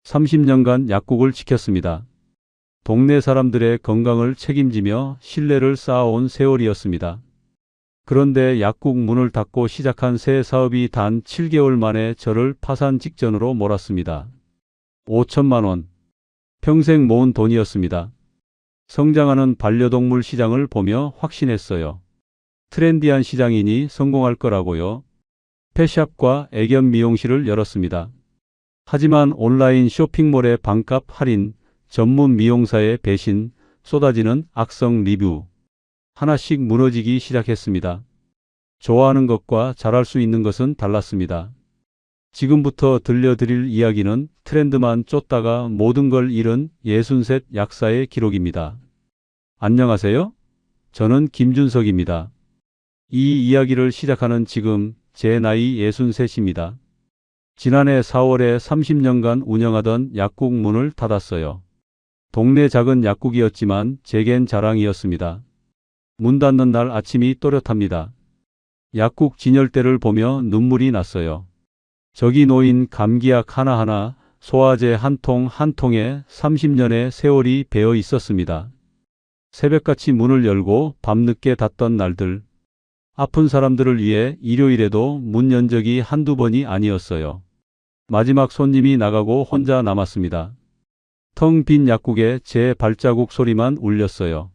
30년간 약국을 지켰습니다. 동네 사람들의 건강을 책임지며 신뢰를 쌓아온 세월이었습니다. 그런데 약국 문을 닫고 시작한 새 사업이 단 7개월 만에 저를 파산 직전으로 몰았습니다. 5천만 원. 평생 모은 돈이었습니다. 성장하는 반려동물 시장을 보며 확신했어요. 트렌디한 시장이니 성공할 거라고요. 펫샵과 애견 미용실을 열었습니다. 하지만 온라인 쇼핑몰의 반값 할인, 전문 미용사의 배신, 쏟아지는 악성 리뷰. 하나씩 무너지기 시작했습니다. 좋아하는 것과 잘할 수 있는 것은 달랐습니다. 지금부터 들려드릴 이야기는 트렌드만 쫓다가 모든 걸 잃은 63 약사의 기록입니다. 안녕하세요. 저는 김준석입니다. 이 이야기를 시작하는 지금 제 나이 63입니다. 지난해 4월에 30년간 운영하던 약국 문을 닫았어요. 동네 작은 약국이었지만 제겐 자랑이었습니다. 문 닫는 날 아침이 또렷합니다. 약국 진열대를 보며 눈물이 났어요. 저기 놓인 감기약 하나하나, 소화제 한 통 한 통에 30년의 세월이 배어 있었습니다. 새벽같이 문을 열고 밤늦게 닫던 날들. 아픈 사람들을 위해 일요일에도 문 연 적이 한두 번이 아니었어요. 마지막 손님이 나가고 혼자 남았습니다. 텅 빈 약국에 제 발자국 소리만 울렸어요.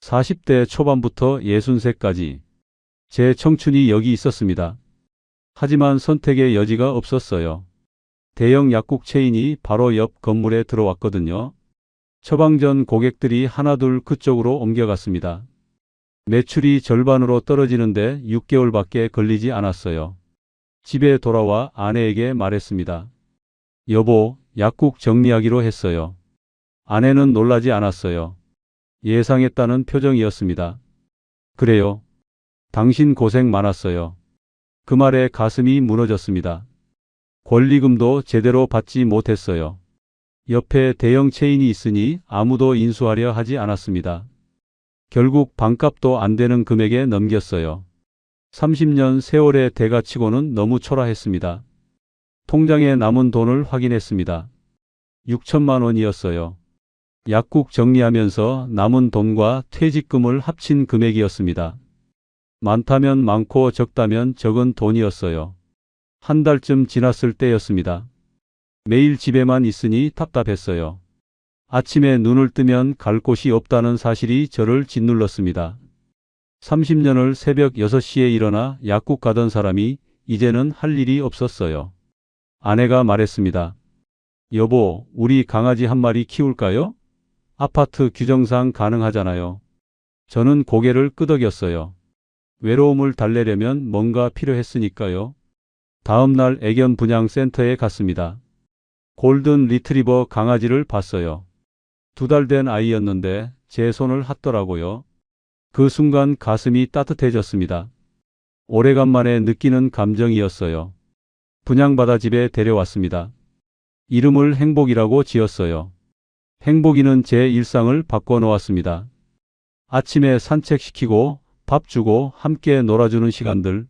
40대 초반부터 63까지. 제 청춘이 여기 있었습니다. 하지만 선택의 여지가 없었어요. 대형 약국 체인이 바로 옆 건물에 들어왔거든요. 처방전 고객들이 하나둘 그쪽으로 옮겨갔습니다. 매출이 절반으로 떨어지는데 6개월밖에 걸리지 않았어요. 집에 돌아와 아내에게 말했습니다. 여보, 약국 정리하기로 했어요. 아내는 놀라지 않았어요. 예상했다는 표정이었습니다. 그래요. 당신 고생 많았어요. 그 말에 가슴이 무너졌습니다. 권리금도 제대로 받지 못했어요. 옆에 대형 체인이 있으니 아무도 인수하려 하지 않았습니다. 결국 반값도 안 되는 금액에 넘겼어요. 30년 세월의 대가치고는 너무 초라했습니다. 통장에 남은 돈을 확인했습니다. 6천만 원이었어요. 약국 정리하면서 남은 돈과 퇴직금을 합친 금액이었습니다. 많다면 많고 적다면 적은 돈이었어요. 한 달쯤 지났을 때였습니다. 매일 집에만 있으니 답답했어요. 아침에 눈을 뜨면 갈 곳이 없다는 사실이 저를 짓눌렀습니다. 30년을 새벽 6시에 일어나 약국 가던 사람이 이제는 할 일이 없었어요. 아내가 말했습니다. 여보, 우리 강아지 한 마리 키울까요? 아파트 규정상 가능하잖아요. 저는 고개를 끄덕였어요. 외로움을 달래려면 뭔가 필요했으니까요. 다음 날 애견 분양 센터에 갔습니다. 골든 리트리버 강아지를 봤어요. 2달 된 아이였는데 제 손을 핫더라고요. 그 순간 가슴이 따뜻해졌습니다. 오래간만에 느끼는 감정이었어요. 분양받아 집에 데려왔습니다. 이름을 행복이라고 지었어요. 행복이는 제 일상을 바꿔놓았습니다. 아침에 산책시키고 밥 주고 함께 놀아주는 시간들.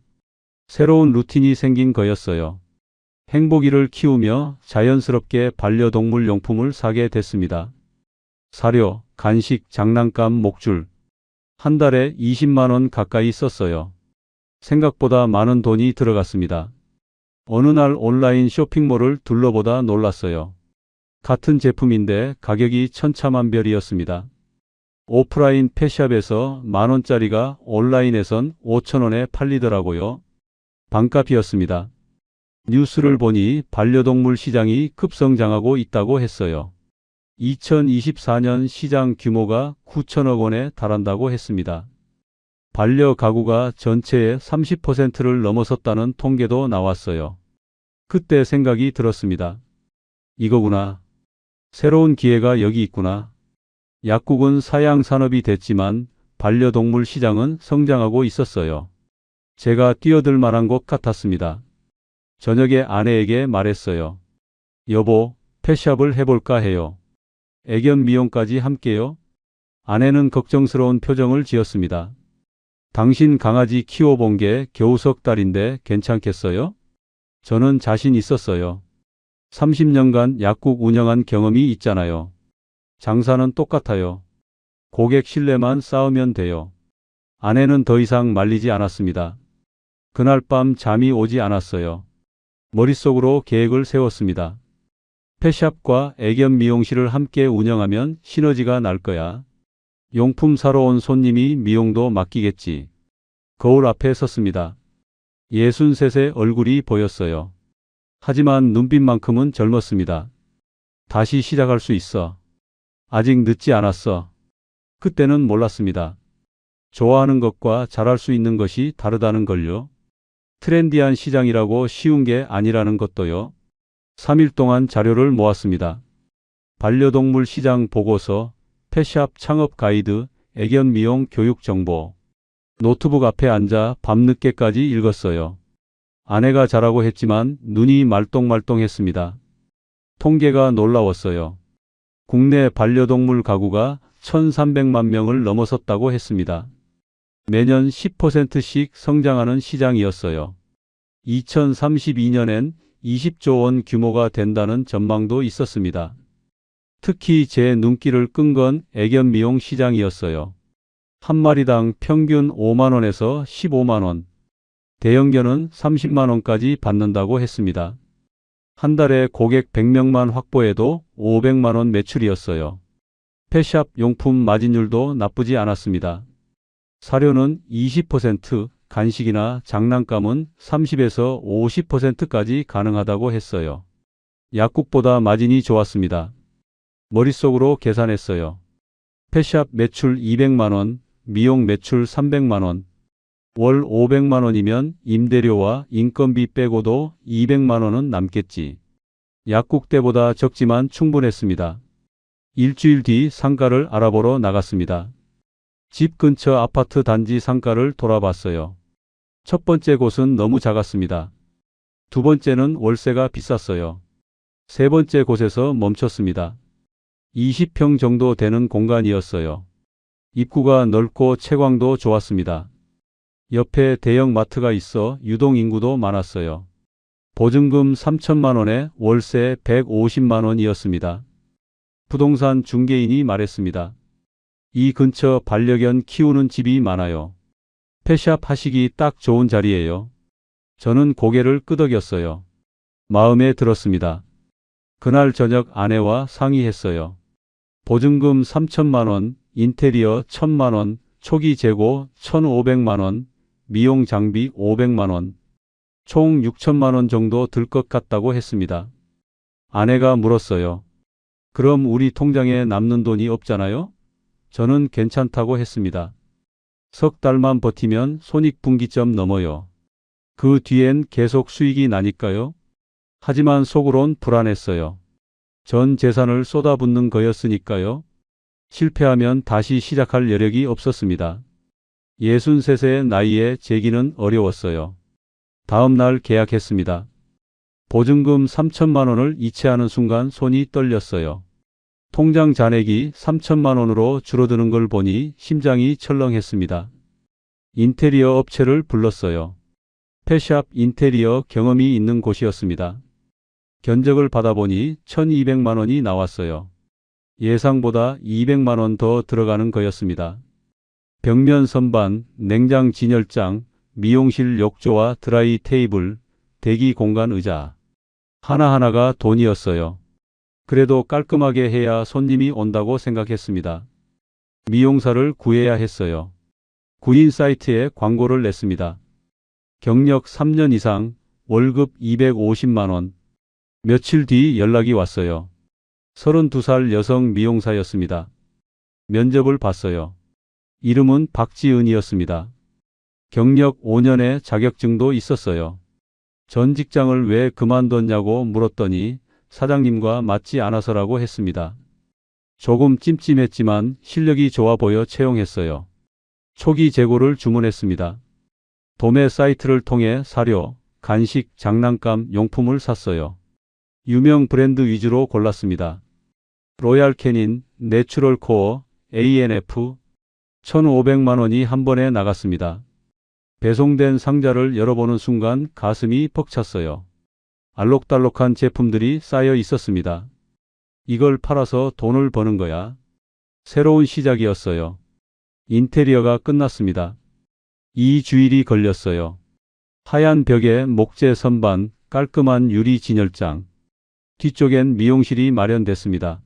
새로운 루틴이 생긴 거였어요. 행복이를 키우며 자연스럽게 반려동물 용품을 사게 됐습니다. 사료, 간식, 장난감, 목줄. 한 달에 20만 원 가까이 썼어요. 생각보다 많은 돈이 들어갔습니다. 어느 날 온라인 쇼핑몰을 둘러보다 놀랐어요. 같은 제품인데 가격이 천차만별이었습니다. 오프라인 펫샵에서 만원짜리가 온라인에선 5천원에 팔리더라고요. 반값이었습니다. 뉴스를 보니 반려동물 시장이 급성장하고 있다고 했어요. 2024년 시장 규모가 9천억 원에 달한다고 했습니다. 반려 가구가 전체의 30%를 넘어섰다는 통계도 나왔어요. 그때 생각이 들었습니다. 이거구나. 새로운 기회가 여기 있구나. 약국은 사양 산업이 됐지만 반려동물 시장은 성장하고 있었어요. 제가 뛰어들 만한 것 같았습니다. 저녁에 아내에게 말했어요. 여보, 펫샵을 해볼까 해요. 애견 미용까지 함께요. 아내는 걱정스러운 표정을 지었습니다. 당신 강아지 키워본 게 겨우 석 달인데 괜찮겠어요? 저는 자신 있었어요. 30년간 약국 운영한 경험이 있잖아요. 장사는 똑같아요. 고객 신뢰만 쌓으면 돼요. 아내는 더 이상 말리지 않았습니다. 그날 밤 잠이 오지 않았어요. 머릿속으로 계획을 세웠습니다. 펫샵과 애견 미용실을 함께 운영하면 시너지가 날 거야. 용품 사러 온 손님이 미용도 맡기겠지. 거울 앞에 섰습니다. 63의 얼굴이 보였어요. 하지만 눈빛만큼은 젊었습니다. 다시 시작할 수 있어. 아직 늦지 않았어. 그때는 몰랐습니다. 좋아하는 것과 잘할 수 있는 것이 다르다는 걸요. 트렌디한 시장이라고 쉬운 게 아니라는 것도요. 3일 동안 자료를 모았습니다. 반려동물 시장 보고서, 펫샵 창업 가이드, 애견 미용 교육 정보. 노트북 앞에 앉아 밤늦게까지 읽었어요. 아내가 잘하고 했지만 눈이 말똥말똥했습니다. 통계가 놀라웠어요. 국내 반려동물 가구가 1,300만 명을 넘어섰다고 했습니다. 매년 10%씩 성장하는 시장이었어요. 2032년엔 20조 원 규모가 된다는 전망도 있었습니다. 특히 제 눈길을 끈 건 애견 미용 시장이었어요. 한 마리당 평균 5만 원에서 15만 원, 대형견은 30만 원까지 받는다고 했습니다. 한 달에 고객 100명만 확보해도 500만 원 매출이었어요. 펫샵 용품 마진율도 나쁘지 않았습니다. 사료는 20%, 간식이나 장난감은 30에서 50%까지 가능하다고 했어요. 약국보다 마진이 좋았습니다. 머릿속으로 계산했어요. 펫샵 매출 200만 원, 미용 매출 300만 원, 월 500만 원이면 임대료와 인건비 빼고도 200만 원은 남겠지. 약국 때보다 적지만 충분했습니다. 일주일 뒤 상가를 알아보러 나갔습니다. 집 근처 아파트 단지 상가를 돌아봤어요. 첫 번째 곳은 너무 작았습니다. 두 번째는 월세가 비쌌어요. 세 번째 곳에서 멈췄습니다. 20평 정도 되는 공간이었어요. 입구가 넓고 채광도 좋았습니다. 옆에 대형 마트가 있어 유동인구도 많았어요. 보증금 3천만 원에 월세 150만 원이었습니다. 부동산 중개인이 말했습니다. 이 근처 반려견 키우는 집이 많아요. 펫샵 하시기 딱 좋은 자리예요. 저는 고개를 끄덕였어요. 마음에 들었습니다. 그날 저녁 아내와 상의했어요. 보증금 3천만 원, 인테리어 1,000만 원, 초기 재고 1,500만 원, 미용 장비 500만 원, 총 6천만 원 정도 들 것 같다고 했습니다. 아내가 물었어요. 그럼 우리 통장에 남는 돈이 없잖아요? 저는 괜찮다고 했습니다. 석 달만 버티면 손익분기점 넘어요. 그 뒤엔 계속 수익이 나니까요. 하지만 속으론 불안했어요. 전 재산을 쏟아붓는 거였으니까요. 실패하면 다시 시작할 여력이 없었습니다. 63세의 나이에 재기는 어려웠어요. 다음 날 계약했습니다. 보증금 3천만 원을 이체하는 순간 손이 떨렸어요. 통장 잔액이 3천만 원으로 줄어드는 걸 보니 심장이 철렁했습니다. 인테리어 업체를 불렀어요. 펫샵 인테리어 경험이 있는 곳이었습니다. 견적을 받아보니 1,200만 원이 나왔어요. 예상보다 200만 원 더 들어가는 거였습니다. 벽면 선반, 냉장 진열장, 미용실 욕조와 드라이 테이블, 대기 공간 의자. 하나하나가 돈이었어요. 그래도 깔끔하게 해야 손님이 온다고 생각했습니다. 미용사를 구해야 했어요. 구인 사이트에 광고를 냈습니다. 경력 3년 이상, 월급 250만 원. 며칠 뒤 연락이 왔어요. 32살 여성 미용사였습니다. 면접을 봤어요. 이름은 박지은이었습니다. 경력 5년의 자격증도 있었어요. 전 직장을 왜 그만뒀냐고 물었더니 사장님과 맞지 않아서라고 했습니다. 조금 찜찜했지만 실력이 좋아 보여 채용했어요. 초기 재고를 주문했습니다. 도매 사이트를 통해 사료, 간식, 장난감, 용품을 샀어요. 유명 브랜드 위주로 골랐습니다. 로얄 캐닌, 내추럴 코어, ANF, 1,500만 원이 한 번에 나갔습니다. 배송된 상자를 열어보는 순간 가슴이 벅찼어요. 알록달록한 제품들이 쌓여 있었습니다. 이걸 팔아서 돈을 버는 거야. 새로운 시작이었어요. 인테리어가 끝났습니다. 이 주일이 걸렸어요. 하얀 벽에 목재 선반, 깔끔한 유리 진열장. 뒤쪽엔 미용실이 마련됐습니다.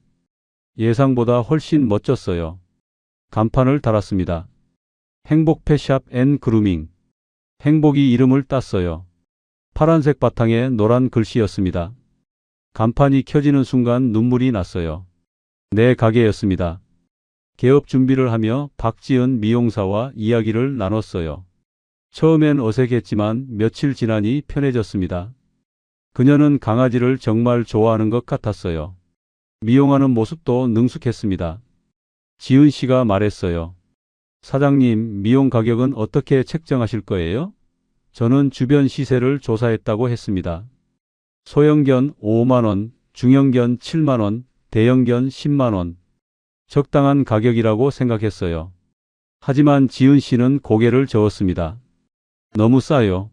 예상보다 훨씬 멋졌어요. 간판을 달았습니다. 행복 펫샵 앤 그루밍. 행복이 이름을 땄어요. 파란색 바탕에 노란 글씨였습니다. 간판이 켜지는 순간 눈물이 났어요. 내 가게였습니다. 개업 준비를 하며 박지은 미용사와 이야기를 나눴어요. 처음엔 어색했지만 며칠 지나니 편해졌습니다. 그녀는 강아지를 정말 좋아하는 것 같았어요. 미용하는 모습도 능숙했습니다. 지은 씨가 말했어요. 사장님, 미용 가격은 어떻게 책정하실 거예요? 저는 주변 시세를 조사했다고 했습니다. 소형견 5만원, 중형견 7만원, 대형견 10만원. 적당한 가격이라고 생각했어요. 하지만 지은 씨는 고개를 저었습니다. 너무 싸요.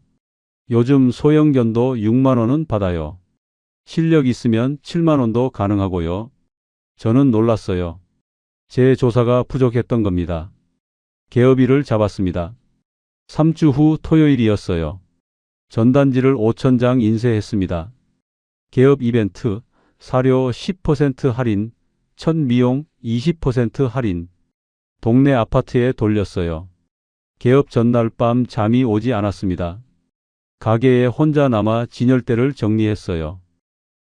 요즘 소형견도 6만원은 받아요. 실력 있으면 7만원도 가능하고요. 저는 놀랐어요. 제 조사가 부족했던 겁니다. 개업일을 잡았습니다. 3주 후 토요일이었어요. 전단지를 5,000장 인쇄했습니다. 개업 이벤트, 사료 10% 할인, 첫 미용 20% 할인. 동네 아파트에 돌렸어요. 개업 전날 밤 잠이 오지 않았습니다. 가게에 혼자 남아 진열대를 정리했어요.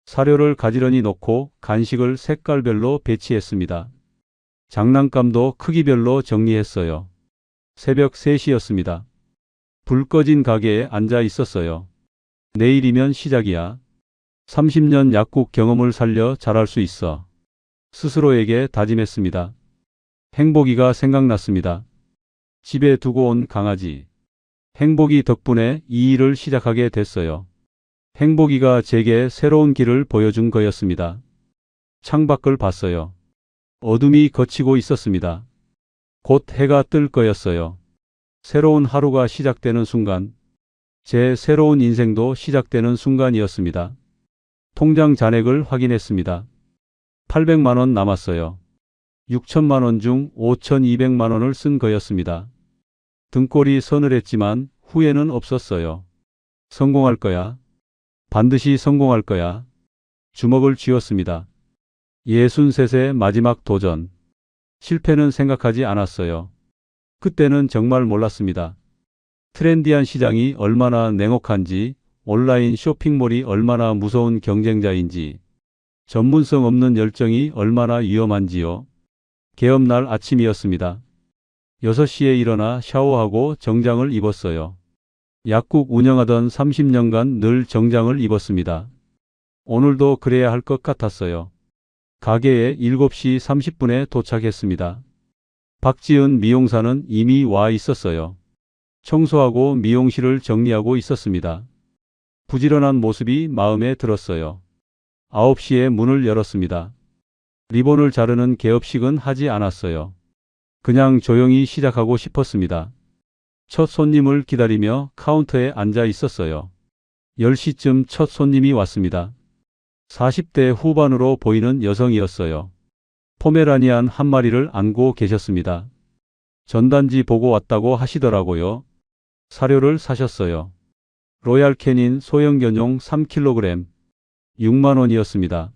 사료를 가지런히 놓고 간식을 색깔별로 배치했습니다. 장난감도 크기별로 정리했어요. 새벽 3시였습니다. 불 꺼진 가게에 앉아 있었어요. 내일이면 시작이야. 30년 약국 경험을 살려 잘할 수 있어. 스스로에게 다짐했습니다. 행복이가 생각났습니다. 집에 두고 온 강아지. 행복이 덕분에 이 일을 시작하게 됐어요. 행복이가 제게 새로운 길을 보여준 거였습니다. 창밖을 봤어요. 어둠이 걷히고 있었습니다. 곧 해가 뜰 거였어요. 새로운 하루가 시작되는 순간, 제 새로운 인생도 시작되는 순간이었습니다. 통장 잔액을 확인했습니다. 800만 원 남았어요. 6천만 원 중 5,200만 원을 쓴 거였습니다. 등골이 서늘했지만 후회는 없었어요. 성공할 거야. 반드시 성공할 거야. 주먹을 쥐었습니다. 63세 마지막 도전. 실패는 생각하지 않았어요. 그때는 정말 몰랐습니다. 트렌디한 시장이 얼마나 냉혹한지, 온라인 쇼핑몰이 얼마나 무서운 경쟁자인지, 전문성 없는 열정이 얼마나 위험한지요. 개업날 아침이었습니다. 6시에 일어나 샤워하고 정장을 입었어요. 약국 운영하던 30년간 늘 정장을 입었습니다. 오늘도 그래야 할 것 같았어요. 가게에 7시 30분에 도착했습니다. 박지은 미용사는 이미 와 있었어요. 청소하고 미용실을 정리하고 있었습니다. 부지런한 모습이 마음에 들었어요. 9시에 문을 열었습니다. 리본을 자르는 개업식은 하지 않았어요. 그냥 조용히 시작하고 싶었습니다. 첫 손님을 기다리며 카운터에 앉아 있었어요. 10시쯤 첫 손님이 왔습니다. 40대 후반으로 보이는 여성이었어요. 포메라니안 한 마리를 안고 계셨습니다. 전단지 보고 왔다고 하시더라고요. 사료를 사셨어요. 로얄 캐닌 소형견용 3kg, 6만 원이었습니다.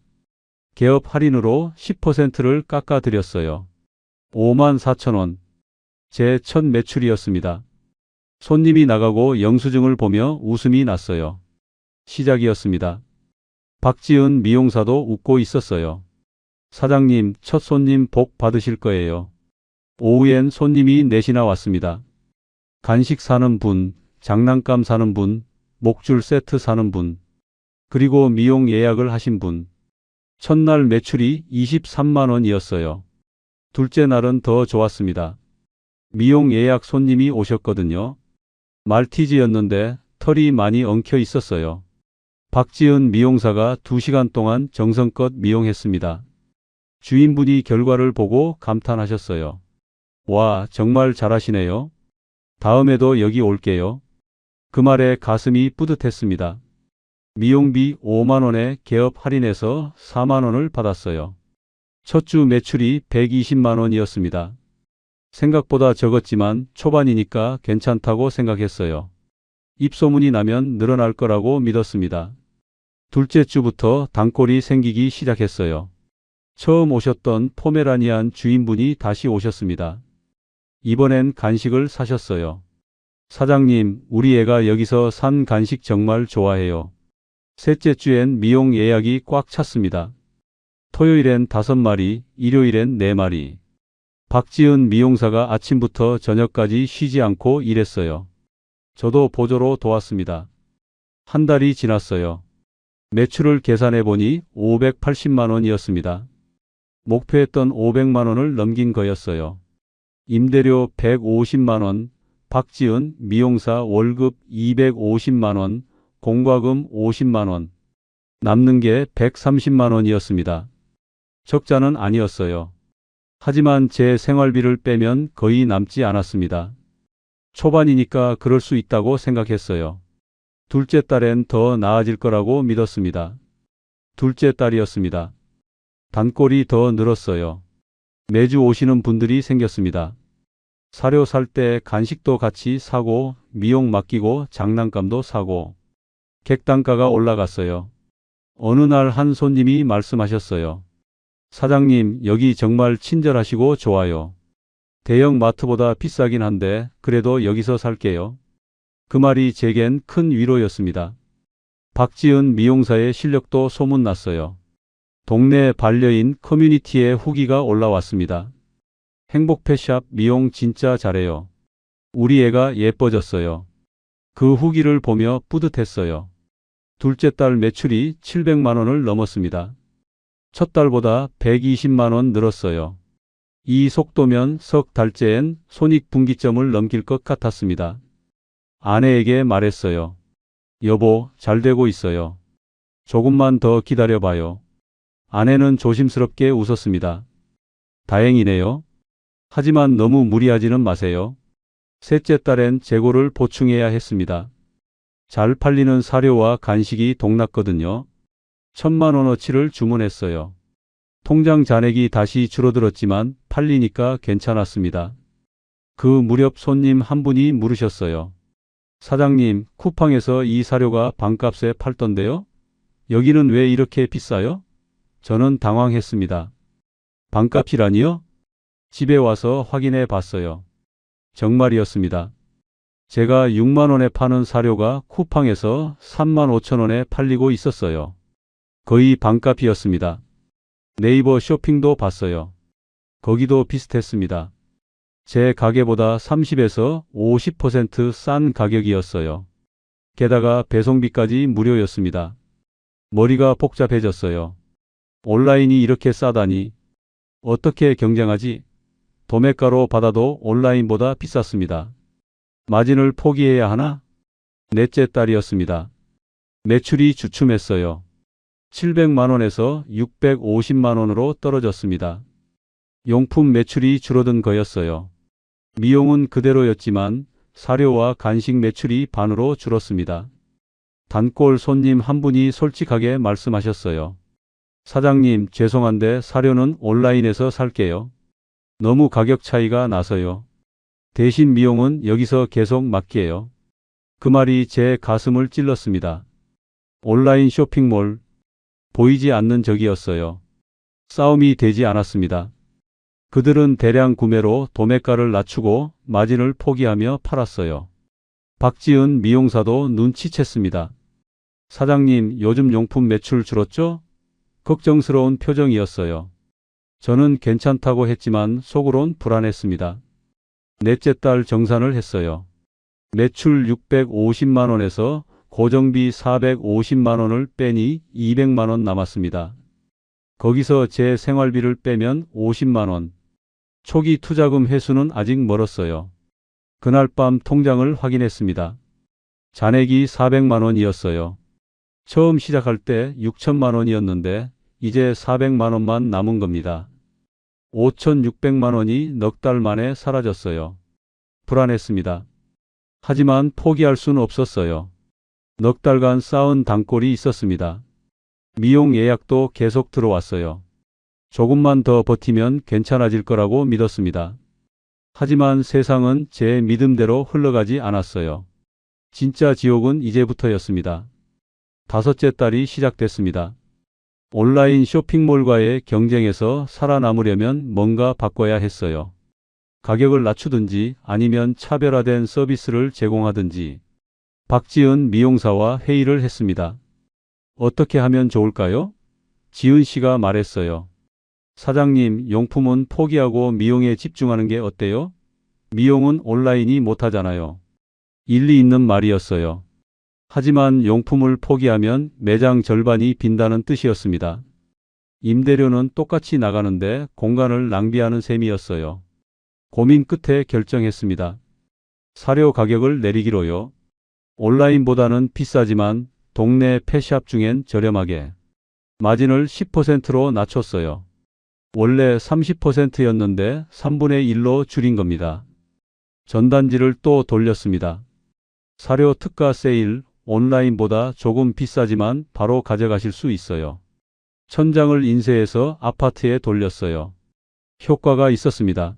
개업 할인으로 10%를 깎아드렸어요. 5만 4천 원. 제 첫 매출이었습니다. 손님이 나가고 영수증을 보며 웃음이 났어요. 시작이었습니다. 박지은 미용사도 웃고 있었어요. 사장님, 첫 손님 복 받으실 거예요. 오후엔 손님이 넷이나 왔습니다. 간식 사는 분, 장난감 사는 분, 목줄 세트 사는 분, 그리고 미용 예약을 하신 분. 첫날 매출이 23만 원이었어요. 둘째 날은 더 좋았습니다. 미용 예약 손님이 오셨거든요. 말티즈였는데 털이 많이 엉켜 있었어요. 박지은 미용사가 2시간 동안 정성껏 미용했습니다. 주인분이 결과를 보고 감탄하셨어요. 와, 정말 잘하시네요. 다음에도 여기 올게요. 그 말에 가슴이 뿌듯했습니다. 미용비 5만 원에 개업 할인해서 4만 원을 받았어요. 첫 주 매출이 120만 원이었습니다. 생각보다 적었지만 초반이니까 괜찮다고 생각했어요. 입소문이 나면 늘어날 거라고 믿었습니다. 둘째 주부터 단골이 생기기 시작했어요. 처음 오셨던 포메라니안 주인분이 다시 오셨습니다. 이번엔 간식을 사셨어요. 사장님, 우리 애가 여기서 산 간식 정말 좋아해요. 셋째 주엔 미용 예약이 꽉 찼습니다. 토요일엔 5마리, 일요일엔 4마리. 박지은 미용사가 아침부터 저녁까지 쉬지 않고 일했어요. 저도 보조로 도왔습니다. 한 달이 지났어요. 매출을 계산해 보니 580만 원이었습니다. 목표했던 500만 원을 넘긴 거였어요. 임대료 150만 원, 박지은 미용사 월급 250만 원, 공과금 50만 원. 남는 게 130만 원이었습니다. 적자는 아니었어요. 하지만 제 생활비를 빼면 거의 남지 않았습니다. 초반이니까 그럴 수 있다고 생각했어요. 둘째 딸엔 더 나아질 거라고 믿었습니다. 둘째 딸이었습니다. 단골이 더 늘었어요. 매주 오시는 분들이 생겼습니다. 사료 살 때 간식도 같이 사고 미용 맡기고 장난감도 사고 객단가가 올라갔어요. 어느 날 한 손님이 말씀하셨어요. 사장님, 여기 정말 친절하시고 좋아요. 대형 마트보다 비싸긴 한데 그래도 여기서 살게요. 그 말이 제겐 큰 위로였습니다. 박지은 미용사의 실력도 소문났어요. 동네 반려인 커뮤니티에 후기가 올라왔습니다. 행복펫샵 미용 진짜 잘해요. 우리 애가 예뻐졌어요. 그 후기를 보며 뿌듯했어요. 둘째 딸 매출이 700만 원을 넘었습니다. 첫 달보다 120만 원 늘었어요. 이 속도면 석 달째엔 손익분기점을 넘길 것 같았습니다. 아내에게 말했어요. 여보, 잘 되고 있어요. 조금만 더 기다려봐요. 아내는 조심스럽게 웃었습니다. 다행이네요. 하지만 너무 무리하지는 마세요. 셋째 딸엔 재고를 보충해야 했습니다. 잘 팔리는 사료와 간식이 동났거든요. 1,000만 원어치를 주문했어요. 통장 잔액이 다시 줄어들었지만 팔리니까 괜찮았습니다. 그 무렵 손님 한 분이 물으셨어요. 사장님, 쿠팡에서 이 사료가 반값에 팔던데요? 여기는 왜 이렇게 비싸요? 저는 당황했습니다. 반값이라니요? 집에 와서 확인해 봤어요. 정말이었습니다. 제가 6만 원에 파는 사료가 쿠팡에서 3만 5천 원에 팔리고 있었어요. 거의 반값이었습니다. 네이버 쇼핑도 봤어요. 거기도 비슷했습니다. 제 가게보다 30에서 50% 싼 가격이었어요. 게다가 배송비까지 무료였습니다. 머리가 복잡해졌어요. 온라인이 이렇게 싸다니. 어떻게 경쟁하지? 도매가로 받아도 온라인보다 비쌌습니다. 마진을 포기해야 하나? 넷째 딸이었습니다. 매출이 주춤했어요. 700만 원에서 650만 원으로 떨어졌습니다. 용품 매출이 줄어든 거였어요. 미용은 그대로였지만 사료와 간식 매출이 반으로 줄었습니다. 단골 손님 한 분이 솔직하게 말씀하셨어요. 사장님, 죄송한데 사료는 온라인에서 살게요. 너무 가격 차이가 나서요. 대신 미용은 여기서 계속 맡게요. 그 말이 제 가슴을 찔렀습니다. 온라인 쇼핑몰, 보이지 않는 적이었어요. 싸움이 되지 않았습니다. 그들은 대량 구매로 도매가를 낮추고 마진을 포기하며 팔았어요. 박지은 미용사도 눈치챘습니다. 사장님, 요즘 용품 매출 줄었죠? 걱정스러운 표정이었어요. 저는 괜찮다고 했지만 속으론 불안했습니다. 넷째 달 정산을 했어요. 매출 650만 원에서 고정비 450만 원을 빼니 200만 원 남았습니다. 거기서 제 생활비를 빼면 50만 원. 초기 투자금 회수는 아직 멀었어요. 그날 밤 통장을 확인했습니다. 잔액이 400만 원이었어요. 처음 시작할 때 6천만 원이었는데 이제 400만 원만 남은 겁니다. 5,600만 원이 넉 달 만에 사라졌어요. 불안했습니다. 하지만 포기할 수는 없었어요. 넉 달간 쌓은 단골이 있었습니다. 미용 예약도 계속 들어왔어요. 조금만 더 버티면 괜찮아질 거라고 믿었습니다. 하지만 세상은 제 믿음대로 흘러가지 않았어요. 진짜 지옥은 이제부터였습니다. 다섯째 달이 시작됐습니다. 온라인 쇼핑몰과의 경쟁에서 살아남으려면 뭔가 바꿔야 했어요. 가격을 낮추든지 아니면 차별화된 서비스를 제공하든지. 박지은 미용사와 회의를 했습니다. 어떻게 하면 좋을까요? 지은 씨가 말했어요. 사장님, 용품은 포기하고 미용에 집중하는 게 어때요? 미용은 온라인이 못하잖아요. 일리 있는 말이었어요. 하지만 용품을 포기하면 매장 절반이 빈다는 뜻이었습니다. 임대료는 똑같이 나가는데 공간을 낭비하는 셈이었어요. 고민 끝에 결정했습니다. 사료 가격을 내리기로요. 온라인보다는 비싸지만 동네 펫샵 중엔 저렴하게. 마진을 10%로 낮췄어요. 원래 30%였는데 3분의 1로 줄인 겁니다. 전단지를 또 돌렸습니다. 사료 특가 세일, 온라인보다 조금 비싸지만 바로 가져가실 수 있어요. 천장을 인쇄해서 아파트에 돌렸어요. 효과가 있었습니다.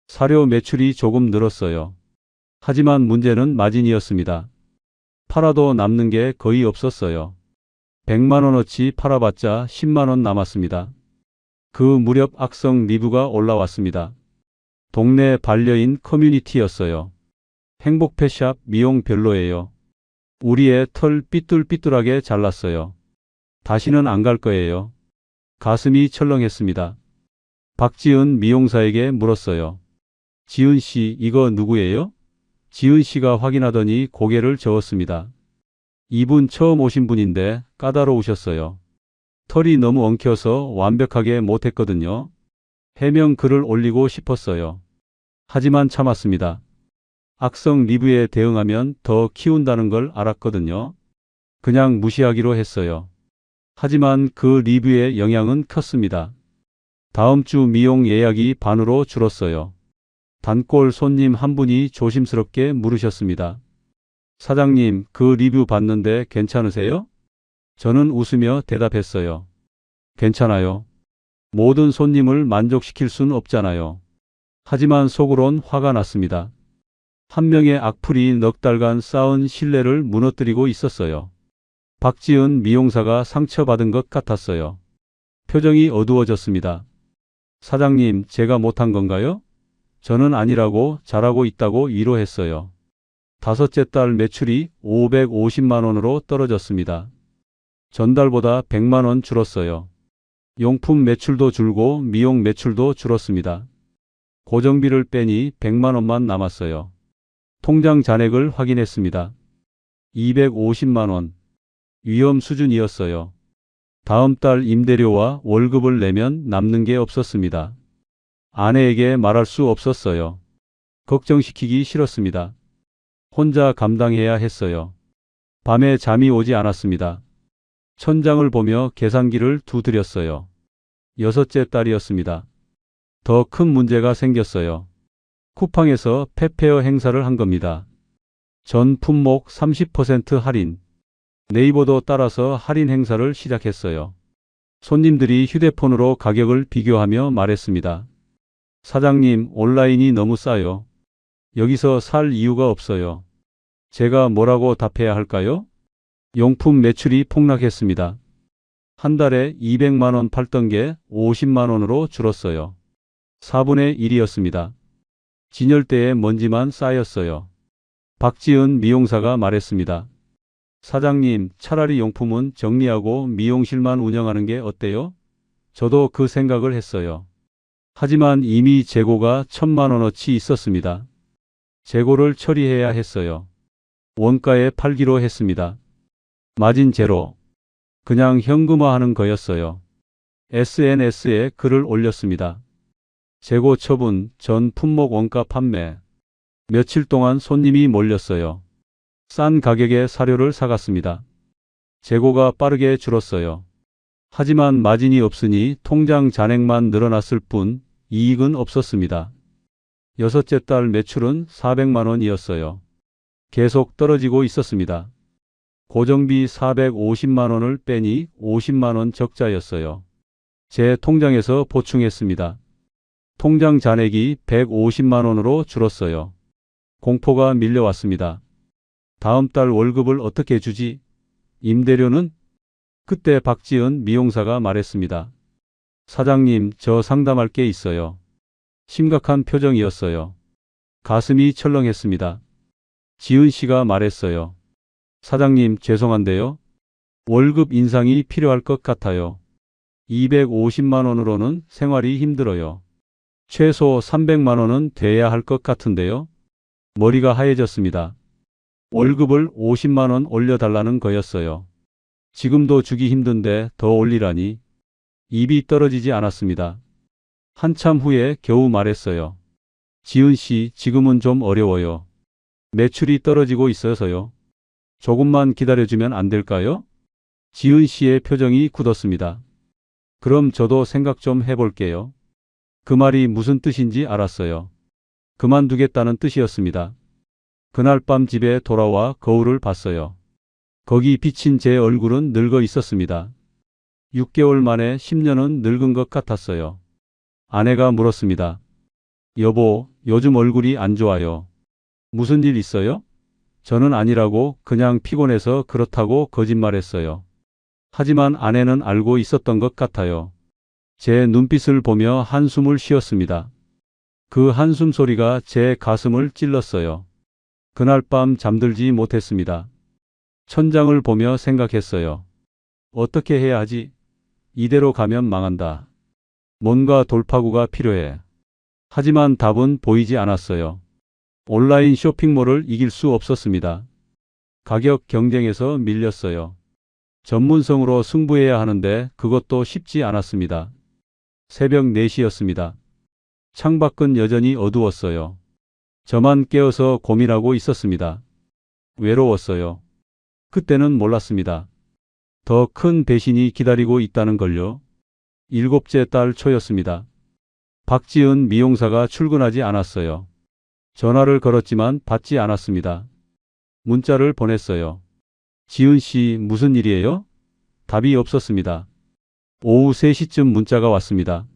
사료 매출이 조금 늘었어요. 하지만 문제는 마진이었습니다. 팔아도 남는 게 거의 없었어요. 100만 원어치 팔아봤자 10만 원 남았습니다. 그 무렵 악성 리뷰가 올라왔습니다. 동네 반려인 커뮤니티였어요. 행복 펫샵 미용 별로예요. 우리의 털 삐뚤삐뚤하게 잘랐어요. 다시는 안 갈 거예요. 가슴이 철렁했습니다. 박지은 미용사에게 물었어요. 지은 씨, 이거 누구예요? 지은 씨가 확인하더니 고개를 저었습니다. 이분 처음 오신 분인데 까다로우셨어요. 털이 너무 엉켜서 완벽하게 못했거든요. 해명 글을 올리고 싶었어요. 하지만 참았습니다. 악성 리뷰에 대응하면 더 키운다는 걸 알았거든요. 그냥 무시하기로 했어요. 하지만 그 리뷰의 영향은 컸습니다. 다음 주 미용 예약이 반으로 줄었어요. 단골 손님 한 분이 조심스럽게 물으셨습니다. 사장님, 그 리뷰 봤는데 괜찮으세요? 저는 웃으며 대답했어요. 괜찮아요. 모든 손님을 만족시킬 순 없잖아요. 하지만 속으론 화가 났습니다. 한 명의 악플이 넉 달간 쌓은 신뢰를 무너뜨리고 있었어요. 박지은 미용사가 상처받은 것 같았어요. 표정이 어두워졌습니다. 사장님, 제가 못한 건가요? 저는 아니라고 잘하고 있다고 위로했어요. 다섯째 달 매출이 550만 원으로 떨어졌습니다. 전달보다 100만 원 줄었어요. 용품 매출도 줄고 미용 매출도 줄었습니다. 고정비를 빼니 100만 원만 남았어요. 통장 잔액을 확인했습니다. 250만 원. 위험 수준이었어요. 다음 달 임대료와 월급을 내면 남는 게 없었습니다. 아내에게 말할 수 없었어요. 걱정시키기 싫었습니다. 혼자 감당해야 했어요. 밤에 잠이 오지 않았습니다. 천장을 보며 계산기를 두드렸어요. 여섯째 달이었습니다. 더 큰 문제가 생겼어요. 쿠팡에서 펫페어 행사를 한 겁니다. 전 품목 30% 할인. 네이버도 따라서 할인 행사를 시작했어요. 손님들이 휴대폰으로 가격을 비교하며 말했습니다. 사장님, 온라인이 너무 싸요. 여기서 살 이유가 없어요. 제가 뭐라고 답해야 할까요? 용품 매출이 폭락했습니다. 한 달에 200만 원 팔던 게 50만 원으로 줄었어요. 4분의 1이었습니다. 진열대에 먼지만 쌓였어요. 박지은 미용사가 말했습니다. 사장님, 차라리 용품은 정리하고 미용실만 운영하는 게 어때요? 저도 그 생각을 했어요. 하지만 이미 재고가 1,000만 원어치 있었습니다. 재고를 처리해야 했어요. 원가에 팔기로 했습니다. 마진 제로. 그냥 현금화하는 거였어요. SNS에 글을 올렸습니다. 재고 처분, 전 품목 원가 판매. 며칠 동안 손님이 몰렸어요. 싼 가격에 사료를 사갔습니다. 재고가 빠르게 줄었어요. 하지만 마진이 없으니 통장 잔액만 늘어났을 뿐 이익은 없었습니다. 여섯째 달 매출은 400만 원이었어요. 계속 떨어지고 있었습니다. 고정비 450만 원을 빼니 50만 원 적자였어요. 제 통장에서 보충했습니다. 통장 잔액이 150만 원으로 줄었어요. 공포가 밀려왔습니다. 다음 달 월급을 어떻게 주지? 임대료는? 그때 박지은 미용사가 말했습니다. 사장님, 저 상담할 게 있어요. 심각한 표정이었어요. 가슴이 철렁했습니다. 지은 씨가 말했어요. 사장님, 죄송한데요. 월급 인상이 필요할 것 같아요. 250만 원으로는 생활이 힘들어요. 최소 300만 원은 돼야 할 것 같은데요. 머리가 하얘졌습니다. 월급을 50만 원 올려달라는 거였어요. 지금도 주기 힘든데 더 올리라니. 입이 떨어지지 않았습니다. 한참 후에 겨우 말했어요. 지은 씨, 지금은 좀 어려워요. 매출이 떨어지고 있어서요. 조금만 기다려주면 안 될까요? 지은 씨의 표정이 굳었습니다. 그럼 저도 생각 좀 해볼게요. 그 말이 무슨 뜻인지 알았어요. 그만두겠다는 뜻이었습니다. 그날 밤 집에 돌아와 거울을 봤어요. 거기 비친 제 얼굴은 늙어 있었습니다. 6개월 만에 10년은 늙은 것 같았어요. 아내가 물었습니다. 여보, 요즘 얼굴이 안 좋아요. 무슨 일 있어요? 저는 아니라고 그냥 피곤해서 그렇다고 거짓말했어요. 하지만 아내는 알고 있었던 것 같아요. 제 눈빛을 보며 한숨을 쉬었습니다. 그 한숨 소리가 제 가슴을 찔렀어요. 그날 밤 잠들지 못했습니다. 천장을 보며 생각했어요. 어떻게 해야 하지? 이대로 가면 망한다. 뭔가 돌파구가 필요해. 하지만 답은 보이지 않았어요. 온라인 쇼핑몰을 이길 수 없었습니다. 가격 경쟁에서 밀렸어요. 전문성으로 승부해야 하는데 그것도 쉽지 않았습니다. 새벽 4시였습니다. 창밖은 여전히 어두웠어요. 저만 깨어서 고민하고 있었습니다. 외로웠어요. 그때는 몰랐습니다. 더 큰 배신이 기다리고 있다는 걸요. 7째 달 초였습니다. 박지은 미용사가 출근하지 않았어요. 전화를 걸었지만 받지 않았습니다. 문자를 보냈어요. 지은 씨, 무슨 일이에요? 답이 없었습니다. 오후 3시쯤 문자가 왔습니다.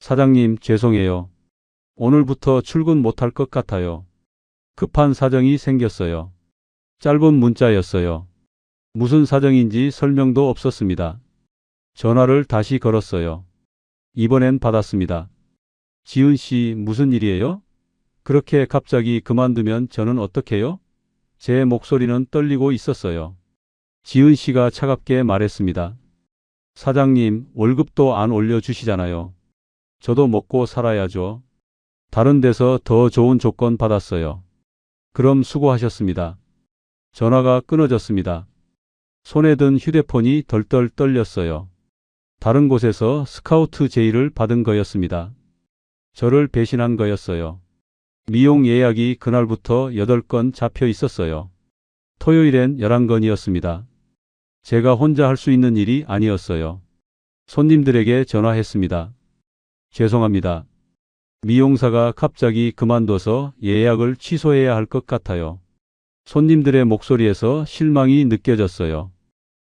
사장님, 죄송해요. 오늘부터 출근 못할 것 같아요. 급한 사정이 생겼어요. 짧은 문자였어요. 무슨 사정인지 설명도 없었습니다. 전화를 다시 걸었어요. 이번엔 받았습니다. 지은 씨, 무슨 일이에요? 그렇게 갑자기 그만두면 저는 어떡해요? 제 목소리는 떨리고 있었어요. 지은 씨가 차갑게 말했습니다. 사장님, 월급도 안 올려주시잖아요. 저도 먹고 살아야죠. 다른 데서 더 좋은 조건 받았어요. 그럼 수고하셨습니다. 전화가 끊어졌습니다. 손에 든 휴대폰이 덜덜 떨렸어요. 다른 곳에서 스카우트 제의를 받은 거였습니다. 저를 배신한 거였어요. 미용 예약이 그날부터 8건 잡혀 있었어요. 토요일엔 11건이었습니다. 제가 혼자 할 수 있는 일이 아니었어요. 손님들에게 전화했습니다. 죄송합니다. 미용사가 갑자기 그만둬서 예약을 취소해야 할 것 같아요. 손님들의 목소리에서 실망이 느껴졌어요.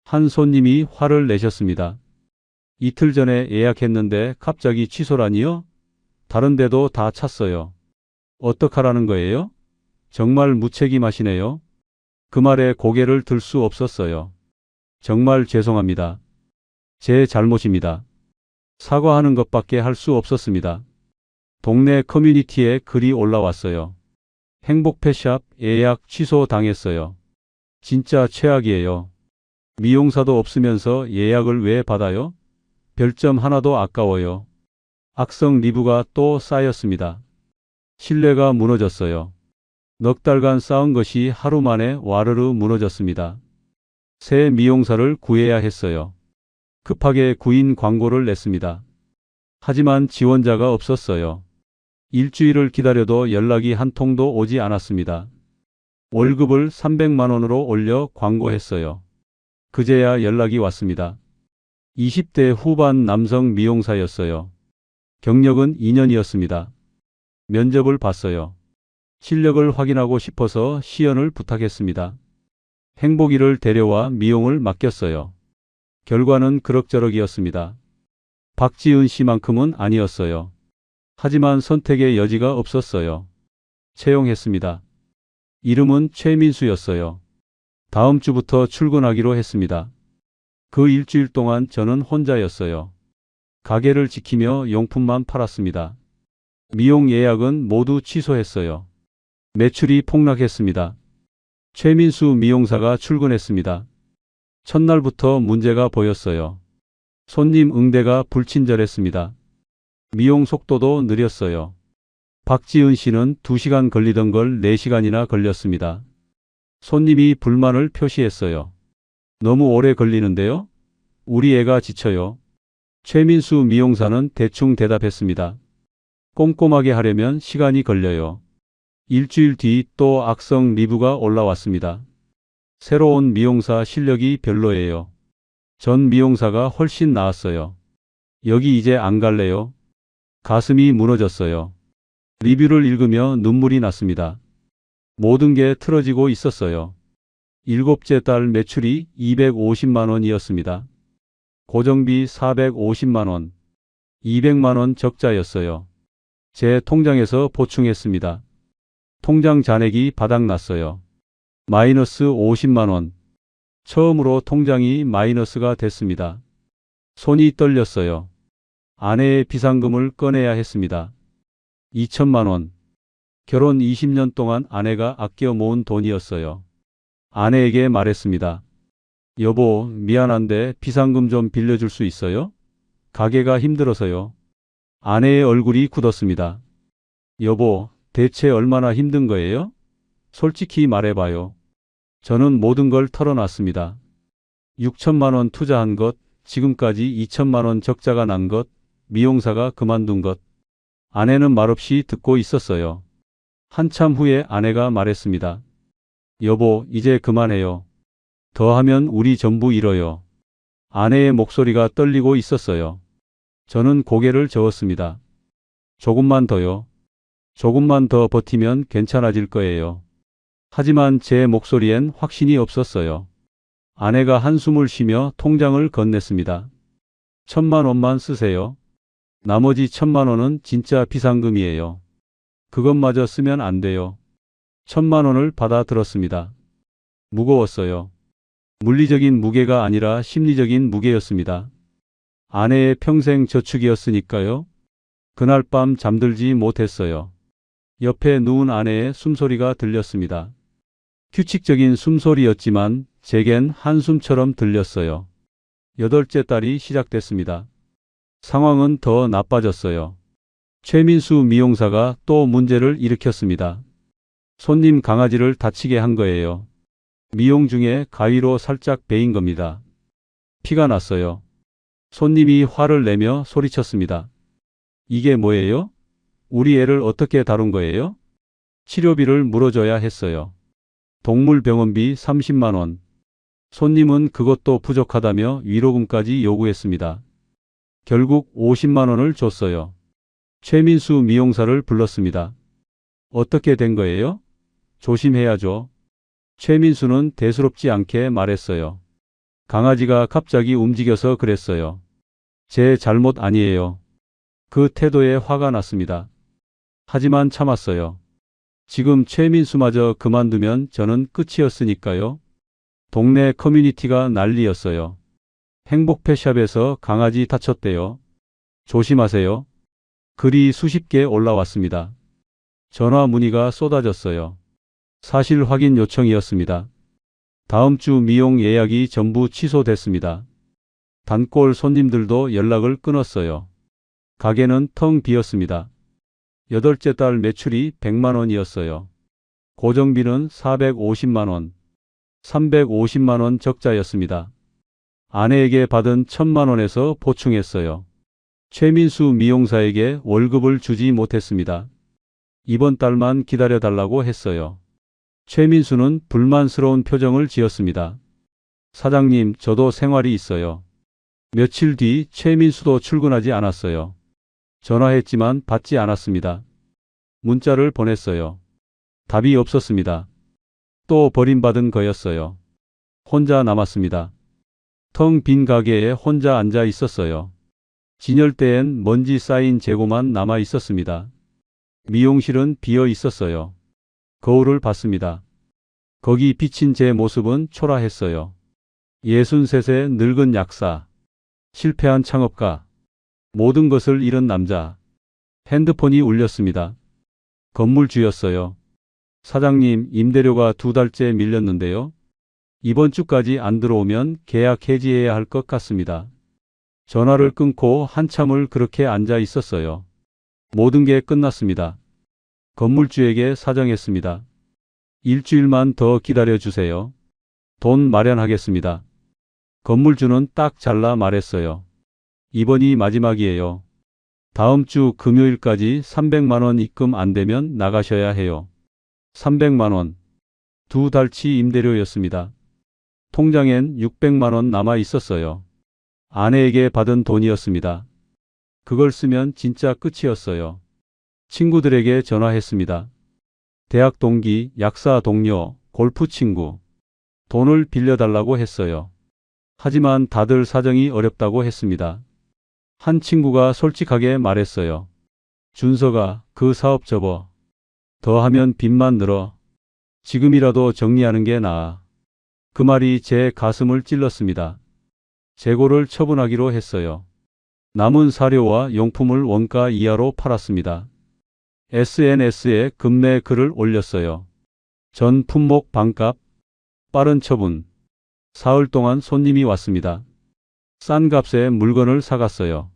한 손님이 화를 내셨습니다. 이틀 전에 예약했는데 갑자기 취소라니요? 다른 데도 다 찼어요. 어떡하라는 거예요? 정말 무책임하시네요. 그 말에 고개를 들 수 없었어요. 정말 죄송합니다. 제 잘못입니다. 사과하는 것밖에 할 수 없었습니다. 동네 커뮤니티에 글이 올라왔어요. 행복펫샵 예약 취소 당했어요. 진짜 최악이에요. 미용사도 없으면서 예약을 왜 받아요? 별점 하나도 아까워요. 악성 리뷰가 또 쌓였습니다. 신뢰가 무너졌어요. 넉 달간 쌓은 것이 하루 만에 와르르 무너졌습니다. 새 미용사를 구해야 했어요. 급하게 구인 광고를 냈습니다. 하지만 지원자가 없었어요. 일주일을 기다려도 연락이 한 통도 오지 않았습니다. 월급을 300만 원으로 올려 광고했어요. 그제야 연락이 왔습니다. 20대 후반 남성 미용사였어요. 경력은 2년이었습니다. 면접을 봤어요. 실력을 확인하고 싶어서 시연을 부탁했습니다. 행복이를 데려와 미용을 맡겼어요. 결과는 그럭저럭이었습니다. 박지은 씨만큼은 아니었어요. 하지만 선택의 여지가 없었어요. 채용했습니다. 이름은 최민수였어요. 다음 주부터 출근하기로 했습니다. 그 일주일 동안 저는 혼자였어요. 가게를 지키며 용품만 팔았습니다. 미용 예약은 모두 취소했어요. 매출이 폭락했습니다. 최민수 미용사가 출근했습니다. 첫날부터 문제가 보였어요. 손님 응대가 불친절했습니다. 미용 속도도 느렸어요. 박지은 씨는 2시간 걸리던 걸 4시간이나 걸렸습니다. 손님이 불만을 표시했어요. 너무 오래 걸리는데요? 우리 애가 지쳐요. 최민수 미용사는 대충 대답했습니다. 꼼꼼하게 하려면 시간이 걸려요. 일주일 뒤 또 악성 리뷰가 올라왔습니다. 새로운 미용사 실력이 별로예요. 전 미용사가 훨씬 나았어요. 여기 이제 안 갈래요. 가슴이 무너졌어요. 리뷰를 읽으며 눈물이 났습니다. 모든 게 틀어지고 있었어요. 7째 달 매출이 250만 원이었습니다. 고정비 450만 원, 200만 원 적자였어요. 제 통장에서 보충했습니다. 통장 잔액이 바닥났어요. 마이너스 50만 원. 처음으로 통장이 마이너스가 됐습니다. 손이 떨렸어요. 아내의 비상금을 꺼내야 했습니다. 2천만 원. 결혼 20년 동안 아내가 아껴 모은 돈이었어요. 아내에게 말했습니다. 여보, 미안한데 비상금 좀 빌려줄 수 있어요? 가게가 힘들어서요. 아내의 얼굴이 굳었습니다. 여보, 대체 얼마나 힘든 거예요? 솔직히 말해봐요. 저는 모든 걸 털어놨습니다. 6천만 원 투자한 것, 지금까지 2천만 원 적자가 난 것, 미용사가 그만둔 것. 아내는 말없이 듣고 있었어요. 한참 후에 아내가 말했습니다. 여보, 이제 그만해요. 더 하면 우리 전부 잃어요. 아내의 목소리가 떨리고 있었어요. 저는 고개를 저었습니다. 조금만 더요. 조금만 더 버티면 괜찮아질 거예요. 하지만 제 목소리엔 확신이 없었어요. 아내가 한숨을 쉬며 통장을 건넸습니다. 1,000만 원만 쓰세요. 나머지 1,000만 원은 진짜 비상금이에요. 그것마저 쓰면 안 돼요. 1,000만 원을 받아 들었습니다. 무거웠어요. 물리적인 무게가 아니라 심리적인 무게였습니다. 아내의 평생 저축이었으니까요. 그날 밤 잠들지 못했어요. 옆에 누운 아내의 숨소리가 들렸습니다. 규칙적인 숨소리였지만 제겐 한숨처럼 들렸어요. 8째 달이 시작됐습니다. 상황은 더 나빠졌어요. 최민수 미용사가 또 문제를 일으켰습니다. 손님 강아지를 다치게 한 거예요. 미용 중에 가위로 살짝 베인 겁니다. 피가 났어요. 손님이 화를 내며 소리쳤습니다. 이게 뭐예요? 우리 애를 어떻게 다룬 거예요? 치료비를 물어줘야 했어요. 동물병원비 30만 원. 손님은 그것도 부족하다며 위로금까지 요구했습니다. 결국 50만 원을 줬어요. 최민수 미용사를 불렀습니다. 어떻게 된 거예요? 조심해야죠. 최민수는 대수롭지 않게 말했어요. 강아지가 갑자기 움직여서 그랬어요. 제 잘못 아니에요. 그 태도에 화가 났습니다. 하지만 참았어요. 지금 최민수마저 그만두면 저는 끝이었으니까요. 동네 커뮤니티가 난리였어요. 행복펫샵에서 강아지 다쳤대요. 조심하세요. 글이 수십 개 올라왔습니다. 전화 문의가 쏟아졌어요. 사실 확인 요청이었습니다. 다음 주 미용 예약이 전부 취소됐습니다. 단골 손님들도 연락을 끊었어요. 가게는 텅 비었습니다. 8째 달 매출이 100만 원이었어요. 고정비는 450만 원, 350만 원 적자였습니다. 아내에게 받은 1,000만 원에서 보충했어요. 최민수 미용사에게 월급을 주지 못했습니다. 이번 달만 기다려달라고 했어요. 최민수는 불만스러운 표정을 지었습니다. 사장님, 저도 생활이 있어요. 며칠 뒤 최민수도 출근하지 않았어요. 전화했지만 받지 않았습니다. 문자를 보냈어요. 답이 없었습니다. 또 버림받은 거였어요. 혼자 남았습니다. 텅 빈 가게에 혼자 앉아 있었어요. 진열대엔 먼지 쌓인 재고만 남아 있었습니다. 미용실은 비어 있었어요. 거울을 봤습니다. 거기 비친 제 모습은 초라했어요. 63세 늙은 약사, 실패한 창업가, 모든 것을 잃은 남자. 핸드폰이 울렸습니다. 건물주였어요. 사장님, 임대료가 2달째 밀렸는데요. 이번 주까지 안 들어오면 계약 해지해야 할 것 같습니다. 전화를 끊고 한참을 그렇게 앉아 있었어요. 모든 게 끝났습니다. 건물주에게 사정했습니다. 일주일만 더 기다려 주세요. 돈 마련하겠습니다. 건물주는 딱 잘라 말했어요. 이번이 마지막이에요. 다음 주 금요일까지 300만 원 입금 안 되면 나가셔야 해요. 300만 원. 2달치 임대료였습니다. 통장엔 600만 원 남아 있었어요. 아내에게 받은 돈이었습니다. 그걸 쓰면 진짜 끝이었어요. 친구들에게 전화했습니다. 대학 동기, 약사 동료, 골프 친구. 돈을 빌려달라고 했어요. 하지만 다들 사정이 어렵다고 했습니다. 한 친구가 솔직하게 말했어요. 준서가 그 사업 접어. 더 하면 빚만 늘어. 지금이라도 정리하는 게 나아. 그 말이 제 가슴을 찔렀습니다. 재고를 처분하기로 했어요. 남은 사료와 용품을 원가 이하로 팔았습니다. SNS에 급매 글을 올렸어요. 전 품목 반값, 빠른 처분. 사흘 동안 손님이 왔습니다. 싼 값에 물건을 사갔어요.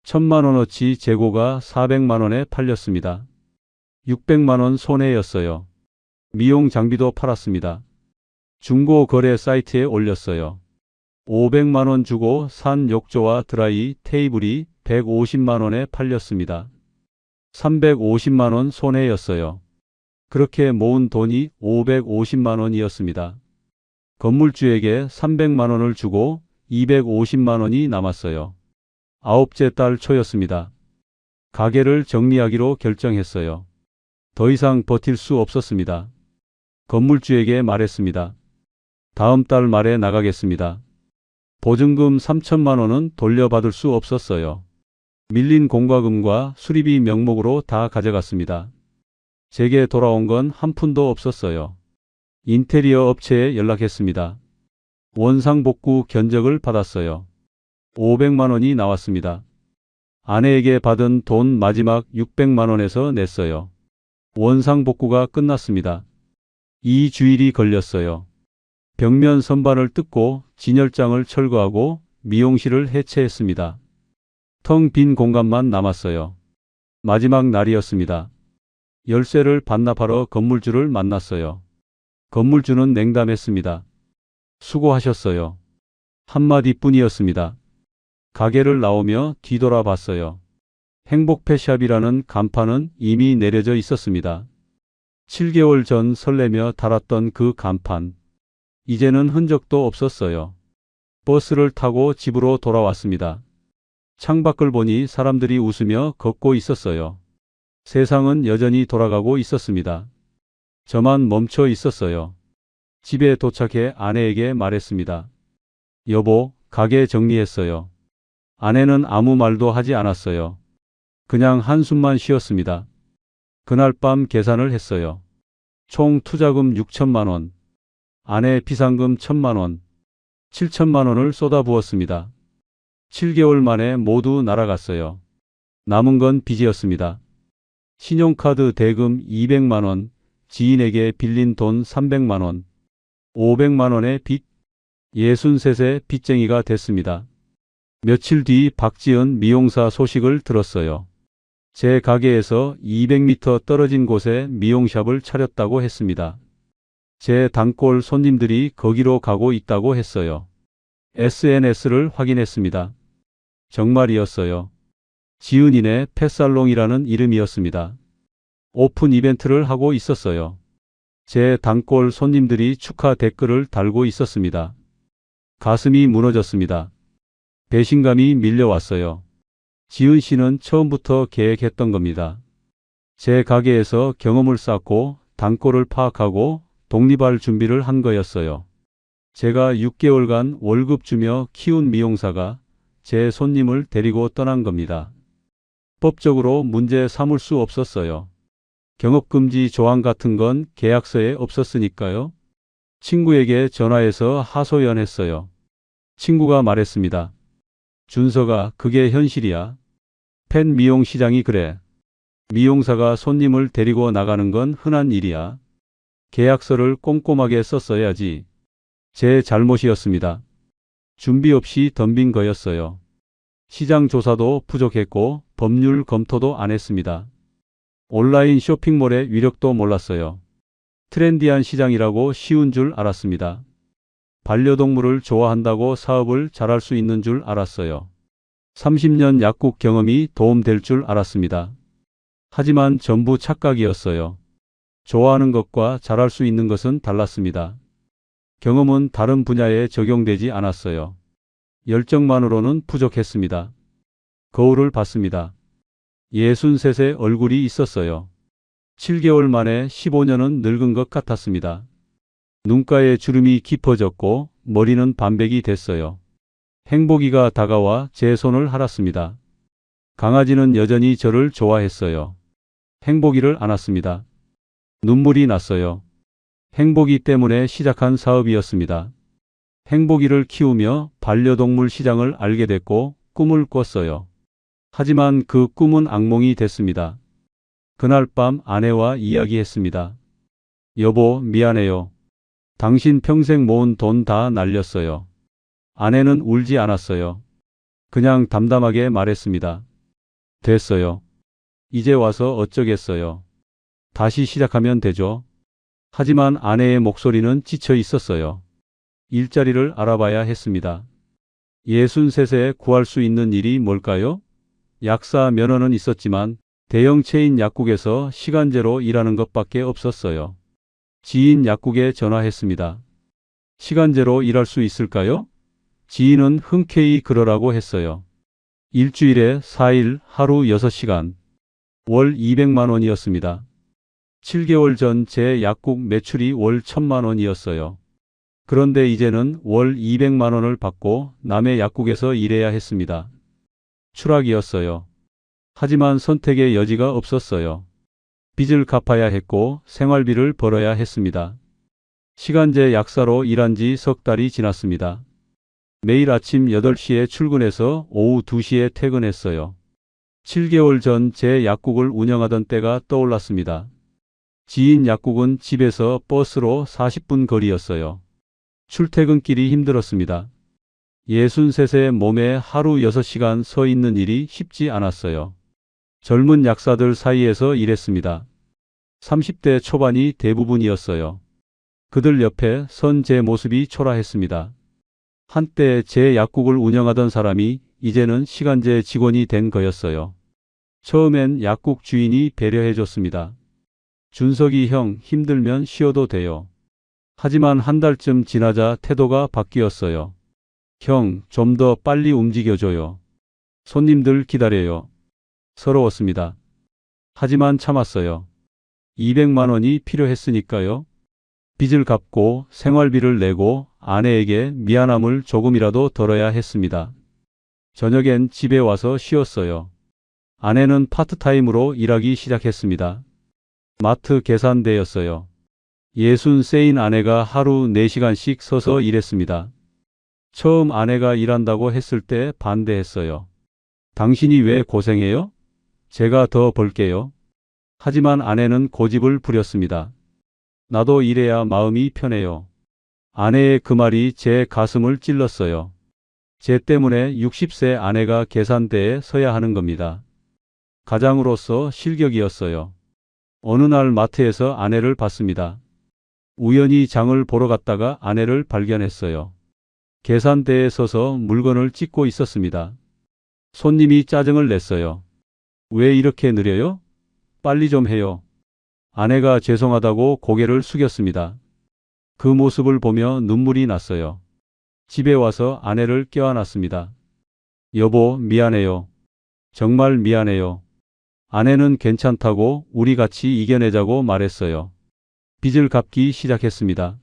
1000만 원어치 재고가 400만 원에 팔렸습니다. 600만 원 손해였어요. 미용 장비도 팔았습니다. 중고 거래 사이트에 올렸어요. 500만 원 주고 산 욕조와 드라이 테이블이 150만 원에 팔렸습니다. 350만 원 손해였어요. 그렇게 모은 돈이 550만 원이었습니다. 건물주에게 300만 원을 주고 250만 원이 남았어요. 아홉째 달 초였습니다. 가게를 정리하기로 결정했어요. 더 이상 버틸 수 없었습니다. 건물주에게 말했습니다. 다음 달 말에 나가겠습니다. 보증금 3천만 원은 돌려받을 수 없었어요. 밀린 공과금과 수리비 명목으로 다 가져갔습니다. 제게 돌아온 건 한 푼도 없었어요. 인테리어 업체에 연락했습니다. 원상복구 견적을 받았어요. 500만 원이 나왔습니다. 아내에게 받은 돈 마지막 600만 원에서 냈어요. 원상복구가 끝났습니다. 2주일이 걸렸어요. 벽면 선반을 뜯고 진열장을 철거하고 미용실을 해체했습니다. 텅 빈 공간만 남았어요. 마지막 날이었습니다. 열쇠를 반납하러 건물주를 만났어요. 건물주는 냉담했습니다. 수고하셨어요. 한마디뿐이었습니다. 가게를 나오며 뒤돌아봤어요. 행복펫샵이라는 간판은 이미 내려져 있었습니다. 7개월 전 설레며 달았던 그 간판. 이제는 흔적도 없었어요. 버스를 타고 집으로 돌아왔습니다. 창밖을 보니 사람들이 웃으며 걷고 있었어요. 세상은 여전히 돌아가고 있었습니다. 저만 멈춰 있었어요. 집에 도착해 아내에게 말했습니다. 여보, 가게 정리했어요. 아내는 아무 말도 하지 않았어요. 그냥 한숨만 쉬었습니다. 그날 밤 계산을 했어요. 총 투자금 6천만 원, 아내 비상금 1천만 원, 7천만 원을 쏟아부었습니다. 7개월 만에 모두 날아갔어요. 남은 건 빚이었습니다. 신용카드 대금 200만 원, 지인에게 빌린 돈 300만 원, 500만 원의 빚, 63세 빚쟁이가 됐습니다. 며칠 뒤 박지은 미용사 소식을 들었어요. 제 가게에서 200m 떨어진 곳에 미용샵을 차렸다고 했습니다. 제 단골 손님들이 거기로 가고 있다고 했어요. SNS를 확인했습니다. 정말이었어요. 지은이네 펫살롱이라는 이름이었습니다. 오픈 이벤트를 하고 있었어요. 제 단골 손님들이 축하 댓글을 달고 있었습니다. 가슴이 무너졌습니다. 배신감이 밀려왔어요. 지은 씨는 처음부터 계획했던 겁니다. 제 가게에서 경험을 쌓고 단골을 파악하고 독립할 준비를 한 거였어요. 제가 6개월간 월급 주며 키운 미용사가 제 손님을 데리고 떠난 겁니다. 법적으로 문제 삼을 수 없었어요. 경업금지 조항 같은 건 계약서에 없었으니까요. 친구에게 전화해서 하소연했어요. 친구가 말했습니다. 준서가 그게 현실이야. 펜 미용 시장이 그래. 미용사가 손님을 데리고 나가는 건 흔한 일이야. 계약서를 꼼꼼하게 썼어야지. 제 잘못이었습니다. 준비 없이 덤빈 거였어요. 시장 조사도 부족했고 법률 검토도 안 했습니다. 온라인 쇼핑몰의 위력도 몰랐어요. 트렌디한 시장이라고 쉬운 줄 알았습니다. 반려동물을 좋아한다고 사업을 잘할 수 있는 줄 알았어요. 30년 약국 경험이 도움될 줄 알았습니다. 하지만 전부 착각이었어요. 좋아하는 것과 잘할 수 있는 것은 달랐습니다. 경험은 다른 분야에 적용되지 않았어요. 열정만으로는 부족했습니다. 거울을 봤습니다. 63세 얼굴이 있었어요. 7개월 만에 15년은 늙은 것 같았습니다. 눈가에 주름이 깊어졌고 머리는 반백이 됐어요. 행복이가 다가와 제 손을 할았습니다. 강아지는 여전히 저를 좋아했어요. 행복이를 안았습니다. 눈물이 났어요. 행복이 때문에 시작한 사업이었습니다. 행복이를 키우며 반려동물 시장을 알게 됐고 꿈을 꿨어요. 하지만 그 꿈은 악몽이 됐습니다. 그날 밤 아내와 이야기했습니다. 여보, 미안해요. 당신 평생 모은 돈 다 날렸어요. 아내는 울지 않았어요. 그냥 담담하게 말했습니다. 됐어요. 이제 와서 어쩌겠어요. 다시 시작하면 되죠. 하지만 아내의 목소리는 지쳐 있었어요. 일자리를 알아봐야 했습니다. 63세에 구할 수 있는 일이 뭘까요? 약사 면허는 있었지만 대형 체인 약국에서 시간제로 일하는 것밖에 없었어요. 지인 약국에 전화했습니다. 시간제로 일할 수 있을까요? 지인은 흔쾌히 그러라고 했어요. 일주일에 4일 하루 6시간. 월 200만 원이었습니다. 7개월 전 제 약국 매출이 월 1000만 원이었어요. 그런데 이제는 월 200만 원을 받고 남의 약국에서 일해야 했습니다. 추락이었어요. 하지만 선택의 여지가 없었어요. 빚을 갚아야 했고 생활비를 벌어야 했습니다. 시간제 약사로 일한 지 석 달이 지났습니다. 매일 아침 8시에 출근해서 오후 2시에 퇴근했어요. 7개월 전 제 약국을 운영하던 때가 떠올랐습니다. 지인 약국은 집에서 버스로 40분 거리였어요. 출퇴근길이 힘들었습니다. 63세 몸에 하루 6시간 서 있는 일이 쉽지 않았어요. 젊은 약사들 사이에서 일했습니다. 30대 초반이 대부분이었어요. 그들 옆에 선 제 모습이 초라했습니다. 한때 제 약국을 운영하던 사람이 이제는 시간제 직원이 된 거였어요. 처음엔 약국 주인이 배려해줬습니다. 준석이 형 힘들면 쉬어도 돼요. 하지만 한 달쯤 지나자 태도가 바뀌었어요. 형, 좀 더 빨리 움직여줘요. 손님들 기다려요. 서러웠습니다. 하지만 참았어요. 200만 원이 필요했으니까요. 빚을 갚고 생활비를 내고 아내에게 미안함을 조금이라도 덜어야 했습니다. 저녁엔 집에 와서 쉬었어요. 아내는 파트타임으로 일하기 시작했습니다. 마트 계산대였어요. 60세인 아내가 하루 4시간씩 서서 일했습니다. 처음 아내가 일한다고 했을 때 반대했어요. 당신이 왜 고생해요? 제가 더 벌게요. 하지만 아내는 고집을 부렸습니다. 나도 일해야 마음이 편해요. 아내의 그 말이 제 가슴을 찔렀어요. 제 때문에 60세 아내가 계산대에 서야 하는 겁니다. 가장으로서 실격이었어요. 어느 날 마트에서 아내를 봤습니다. 우연히 장을 보러 갔다가 아내를 발견했어요. 계산대에 서서 물건을 찍고 있었습니다. 손님이 짜증을 냈어요. 왜 이렇게 느려요? 빨리 좀 해요. 아내가 죄송하다고 고개를 숙였습니다. 그 모습을 보며 눈물이 났어요. 집에 와서 아내를 껴안았습니다. 여보, 미안해요. 정말 미안해요. 아내는 괜찮다고 우리 같이 이겨내자고 말했어요. 빚을 갚기 시작했습니다.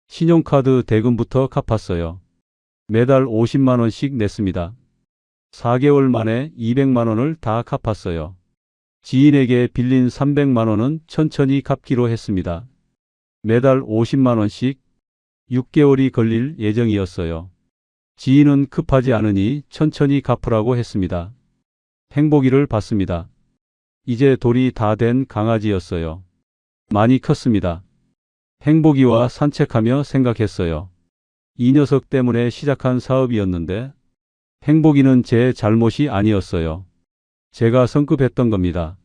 신용카드 대금부터 갚았어요. 매달 50만 원씩 냈습니다. 4개월 만에 200만 원을 다 갚았어요. 지인에게 빌린 300만 원은 천천히 갚기로 했습니다. 매달 50만 원씩 6개월이 걸릴 예정이었어요. 지인은 급하지 않으니 천천히 갚으라고 했습니다. 행복이를 봤습니다. 이제 돌이 다 된 강아지였어요. 많이 컸습니다. 행복이와 산책하며 생각했어요. 이 녀석 때문에 시작한 사업이었는데 행복이는 제 잘못이 아니었어요. 제가 성급했던 겁니다.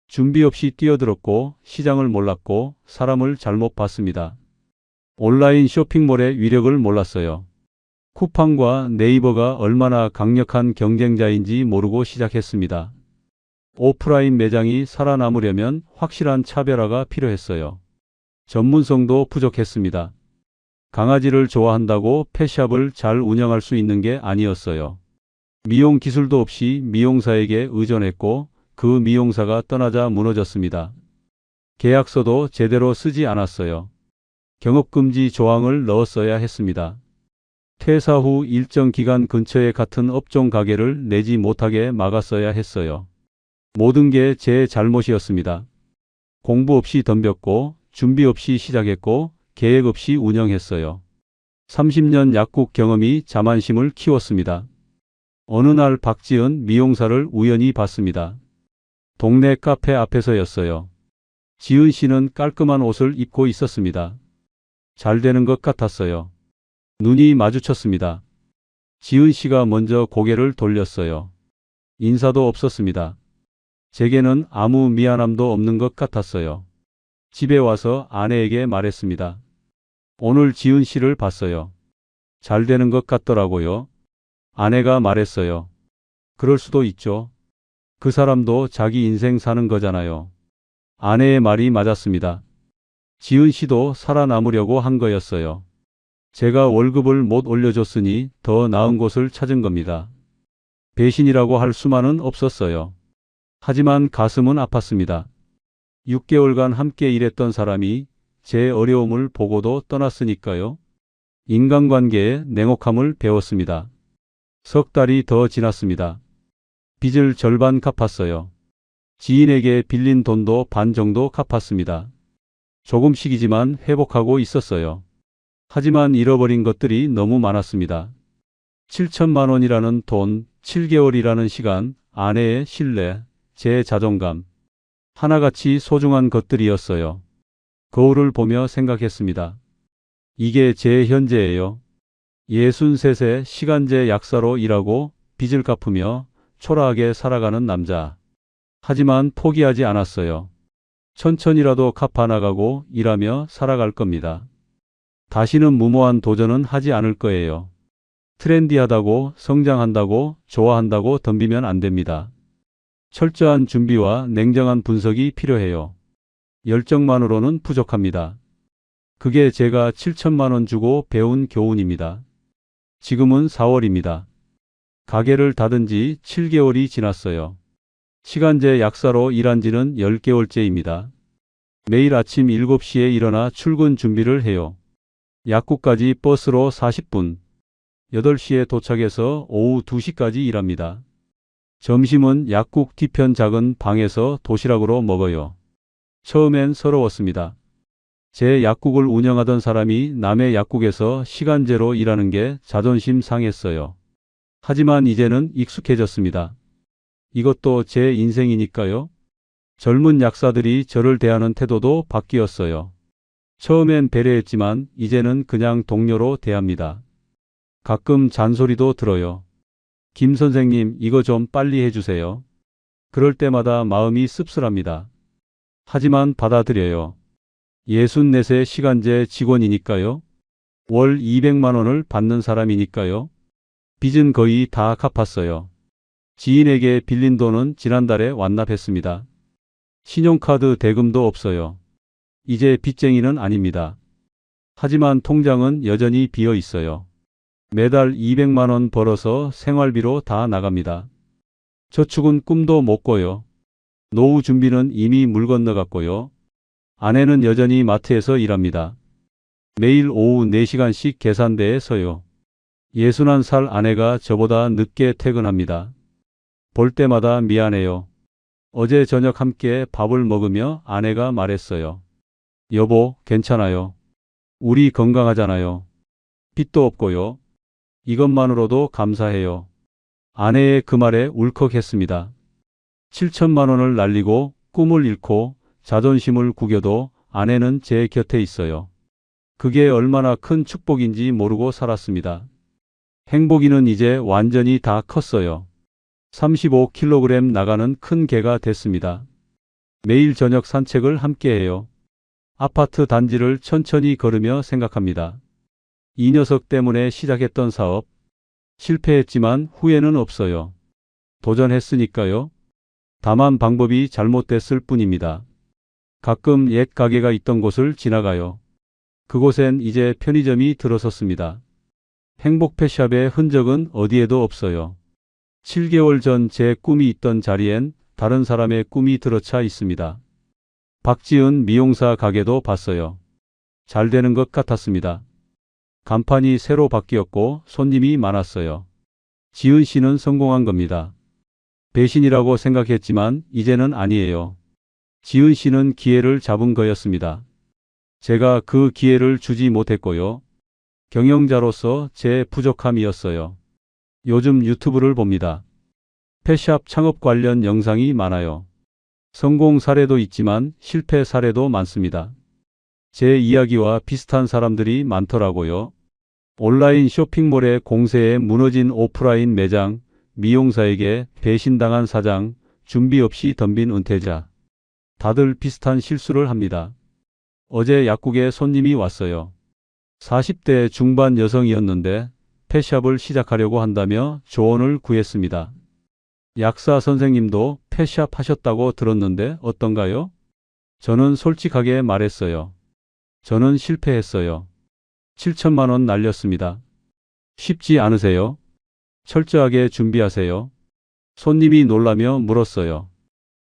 준비 없이 뛰어들었고 시장을 몰랐고 사람을 잘못 봤습니다. 온라인 쇼핑몰의 위력을 몰랐어요. 쿠팡과 네이버가 얼마나 강력한 경쟁자인지 모르고 시작했습니다. 오프라인 매장이 살아남으려면 확실한 차별화가 필요했어요. 전문성도 부족했습니다. 강아지를 좋아한다고 펫샵을 잘 운영할 수 있는 게 아니었어요. 미용 기술도 없이 미용사에게 의존했고 그 미용사가 떠나자 무너졌습니다. 계약서도 제대로 쓰지 않았어요. 경업금지 조항을 넣었어야 했습니다. 퇴사 후 일정 기간 근처에 같은 업종 가게를 내지 못하게 막았어야 했어요. 모든 게 제 잘못이었습니다. 공부 없이 덤볐고 준비 없이 시작했고 계획 없이 운영했어요. 30년 약국 경험이 자만심을 키웠습니다. 어느 날 박지은 미용사를 우연히 봤습니다. 동네 카페 앞에서였어요. 지은 씨는 깔끔한 옷을 입고 있었습니다. 잘 되는 것 같았어요. 눈이 마주쳤습니다. 지은 씨가 먼저 고개를 돌렸어요. 인사도 없었습니다. 제게는 아무 미안함도 없는 것 같았어요. 집에 와서 아내에게 말했습니다. 오늘 지은 씨를 봤어요. 잘 되는 것 같더라고요. 아내가 말했어요. 그럴 수도 있죠. 그 사람도 자기 인생 사는 거잖아요. 아내의 말이 맞았습니다. 지은 씨도 살아남으려고 한 거였어요. 제가 월급을 못 올려줬으니 더 나은 곳을 찾은 겁니다. 배신이라고 할 수만은 없었어요. 하지만 가슴은 아팠습니다. 6개월간 함께 일했던 사람이 제 어려움을 보고도 떠났으니까요. 인간관계의 냉혹함을 배웠습니다. 석 달이 더 지났습니다. 빚을 절반 갚았어요. 지인에게 빌린 돈도 반 정도 갚았습니다. 조금씩이지만 회복하고 있었어요. 하지만 잃어버린 것들이 너무 많았습니다. 7천만 원이라는 돈, 7개월이라는 시간, 아내의 신뢰, 제 자존감. 하나같이 소중한 것들이었어요. 거울을 보며 생각했습니다. 이게 제 현재예요. 63세 시간제 약사로 일하고 빚을 갚으며 초라하게 살아가는 남자. 하지만 포기하지 않았어요. 천천히라도 갚아나가고 일하며 살아갈 겁니다. 다시는 무모한 도전은 하지 않을 거예요. 트렌디하다고 성장한다고 좋아한다고 덤비면 안 됩니다. 철저한 준비와 냉정한 분석이 필요해요. 열정만으로는 부족합니다. 그게 제가 7천만 원 주고 배운 교훈입니다. 지금은 4월입니다. 가게를 닫은 지 7개월이 지났어요. 시간제 약사로 일한 지는 10개월째입니다. 매일 아침 7시에 일어나 출근 준비를 해요. 약국까지 버스로 40분. 8시에 도착해서 오후 2시까지 일합니다. 점심은 약국 뒤편 작은 방에서 도시락으로 먹어요. 처음엔 서러웠습니다. 제 약국을 운영하던 사람이 남의 약국에서 시간제로 일하는 게 자존심 상했어요. 하지만 이제는 익숙해졌습니다. 이것도 제 인생이니까요. 젊은 약사들이 저를 대하는 태도도 바뀌었어요. 처음엔 배려했지만 이제는 그냥 동료로 대합니다. 가끔 잔소리도 들어요. 김 선생님, 이거 좀 빨리 해주세요. 그럴 때마다 마음이 씁쓸합니다. 하지만 받아들여요. 64세 시간제 직원이니까요. 월 200만 원을 받는 사람이니까요. 빚은 거의 다 갚았어요. 지인에게 빌린 돈은 지난달에 완납했습니다. 신용카드 대금도 없어요. 이제 빚쟁이는 아닙니다. 하지만 통장은 여전히 비어 있어요. 매달 200만 원 벌어서 생활비로 다 나갑니다. 저축은 꿈도 못 꿔요. 노후 준비는 이미 물 건너갔고요. 아내는 여전히 마트에서 일합니다. 매일 오후 4시간씩 계산대에 서요. 61살 아내가 저보다 늦게 퇴근합니다. 볼 때마다 미안해요. 어제 저녁 함께 밥을 먹으며 아내가 말했어요. 여보, 괜찮아요. 우리 건강하잖아요. 빚도 없고요. 이것만으로도 감사해요. 아내의 그 말에 울컥했습니다. 7천만 원을 날리고 꿈을 잃고 자존심을 구겨도 아내는 제 곁에 있어요. 그게 얼마나 큰 축복인지 모르고 살았습니다. 행복이는 이제 완전히 다 컸어요. 35kg 나가는 큰 개가 됐습니다. 매일 저녁 산책을 함께 해요. 아파트 단지를 천천히 걸으며 생각합니다. 이 녀석 때문에 시작했던 사업, 실패했지만 후회는 없어요. 도전했으니까요. 다만 방법이 잘못됐을 뿐입니다. 가끔 옛 가게가 있던 곳을 지나가요. 그곳엔 이제 편의점이 들어섰습니다. 행복펫샵의 흔적은 어디에도 없어요. 7개월 전 제 꿈이 있던 자리엔 다른 사람의 꿈이 들어차 있습니다. 박지은 미용사 가게도 봤어요. 잘 되는 것 같았습니다. 간판이 새로 바뀌었고 손님이 많았어요. 지은 씨는 성공한 겁니다. 배신이라고 생각했지만 이제는 아니에요. 지은 씨는 기회를 잡은 거였습니다. 제가 그 기회를 주지 못했고요. 경영자로서 제 부족함이었어요. 요즘 유튜브를 봅니다. 펫샵 창업 관련 영상이 많아요. 성공 사례도 있지만 실패 사례도 많습니다. 제 이야기와 비슷한 사람들이 많더라고요. 온라인 쇼핑몰의 공세에 무너진 오프라인 매장, 미용사에게 배신당한 사장, 준비 없이 덤빈 은퇴자. 다들 비슷한 실수를 합니다. 어제 약국에 손님이 왔어요. 40대 중반 여성이었는데 펫샵을 시작하려고 한다며 조언을 구했습니다. 약사 선생님도 펫샵 하셨다고 들었는데 어떤가요? 저는 솔직하게 말했어요. 저는 실패했어요. 7천만 원 날렸습니다. 쉽지 않으세요? 철저하게 준비하세요. 손님이 놀라며 물었어요.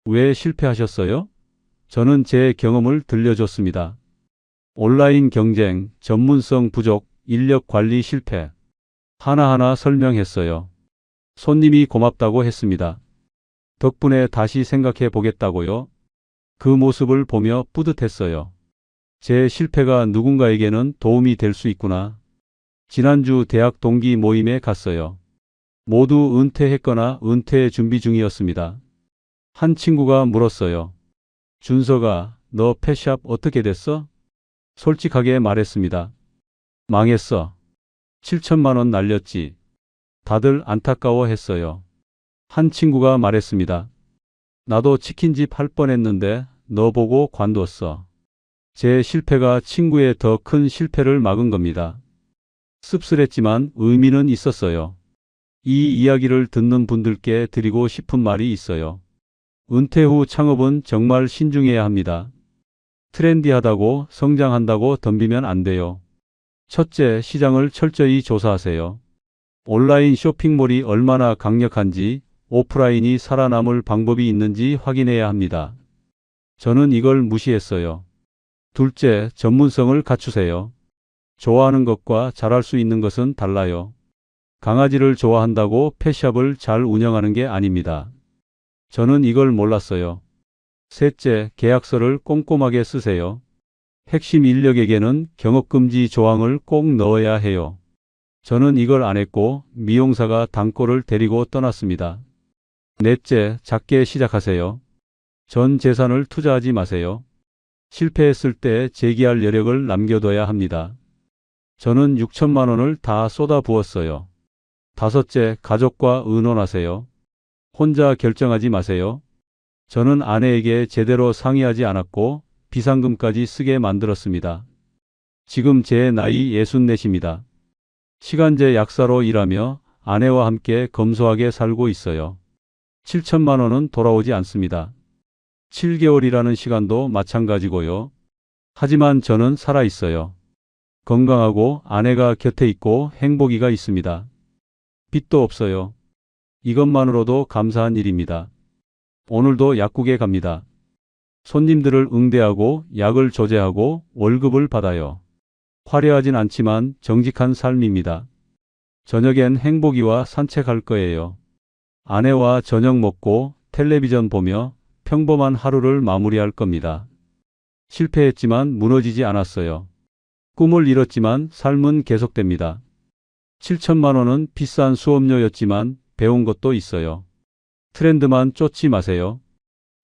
왜 실패하셨어요? 저는 제 경험을 들려줬습니다. 온라인 경쟁, 전문성 부족, 인력 관리 실패. 하나하나 설명했어요. 손님이 고맙다고 했습니다. 덕분에 다시 생각해 보겠다고요. 그 모습을 보며 뿌듯했어요. 제 실패가 누군가에게는 도움이 될 수 있구나. 지난주 대학 동기 모임에 갔어요. 모두 은퇴했거나 은퇴 준비 중이었습니다. 한 친구가 물었어요. 준서가 너 펫샵 어떻게 됐어? 솔직하게 말했습니다. 망했어. 7천만 원 날렸지. 다들 안타까워했어요. 한 친구가 말했습니다. 나도 치킨집 할 뻔했는데 너 보고 관뒀어. 제 실패가 친구의 더 큰 실패를 막은 겁니다. 씁쓸했지만 의미는 있었어요. 이 이야기를 듣는 분들께 드리고 싶은 말이 있어요. 은퇴 후 창업은 정말 신중해야 합니다. 트렌디하다고 성장한다고 덤비면 안 돼요. 첫째, 시장을 철저히 조사하세요. 온라인 쇼핑몰이 얼마나 강력한지, 오프라인이 살아남을 방법이 있는지 확인해야 합니다. 저는 이걸 무시했어요. 둘째, 전문성을 갖추세요. 좋아하는 것과 잘할 수 있는 것은 달라요. 강아지를 좋아한다고 펫샵을 잘 운영하는 게 아닙니다. 저는 이걸 몰랐어요. 셋째, 계약서를 꼼꼼하게 쓰세요. 핵심 인력에게는 경업금지 조항을 꼭 넣어야 해요. 저는 이걸 안 했고 미용사가 단골을 데리고 떠났습니다. 넷째, 작게 시작하세요. 전 재산을 투자하지 마세요. 실패했을 때 재기할 여력을 남겨둬야 합니다. 저는 6천만 원을 다 쏟아부었어요. 다섯째, 가족과 의논하세요. 혼자 결정하지 마세요. 저는 아내에게 제대로 상의하지 않았고 비상금까지 쓰게 만들었습니다. 지금 제 나이 64입니다. 시간제 약사로 일하며 아내와 함께 검소하게 살고 있어요. 7천만 원은 돌아오지 않습니다. 7개월이라는 시간도 마찬가지고요. 하지만 저는 살아있어요. 건강하고 아내가 곁에 있고 행복이가 있습니다. 빚도 없어요. 이것만으로도 감사한 일입니다. 오늘도 약국에 갑니다. 손님들을 응대하고 약을 조제하고 월급을 받아요. 화려하진 않지만 정직한 삶입니다. 저녁엔 행복이와 산책할 거예요. 아내와 저녁 먹고 텔레비전 보며 평범한 하루를 마무리할 겁니다. 실패했지만 무너지지 않았어요. 꿈을 잃었지만 삶은 계속됩니다. 7천만 원은 비싼 수업료였지만 배운 것도 있어요. 트렌드만 쫓지 마세요.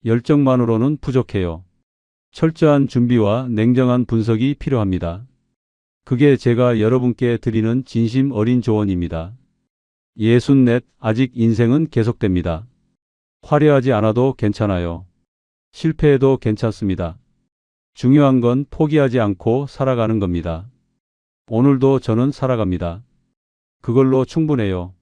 열정만으로는 부족해요. 철저한 준비와 냉정한 분석이 필요합니다. 그게 제가 여러분께 드리는 진심 어린 조언입니다. 64, 아직 인생은 계속됩니다. 화려하지 않아도 괜찮아요. 실패해도 괜찮습니다. 중요한 건 포기하지 않고 살아가는 겁니다. 오늘도 저는 살아갑니다. 그걸로 충분해요.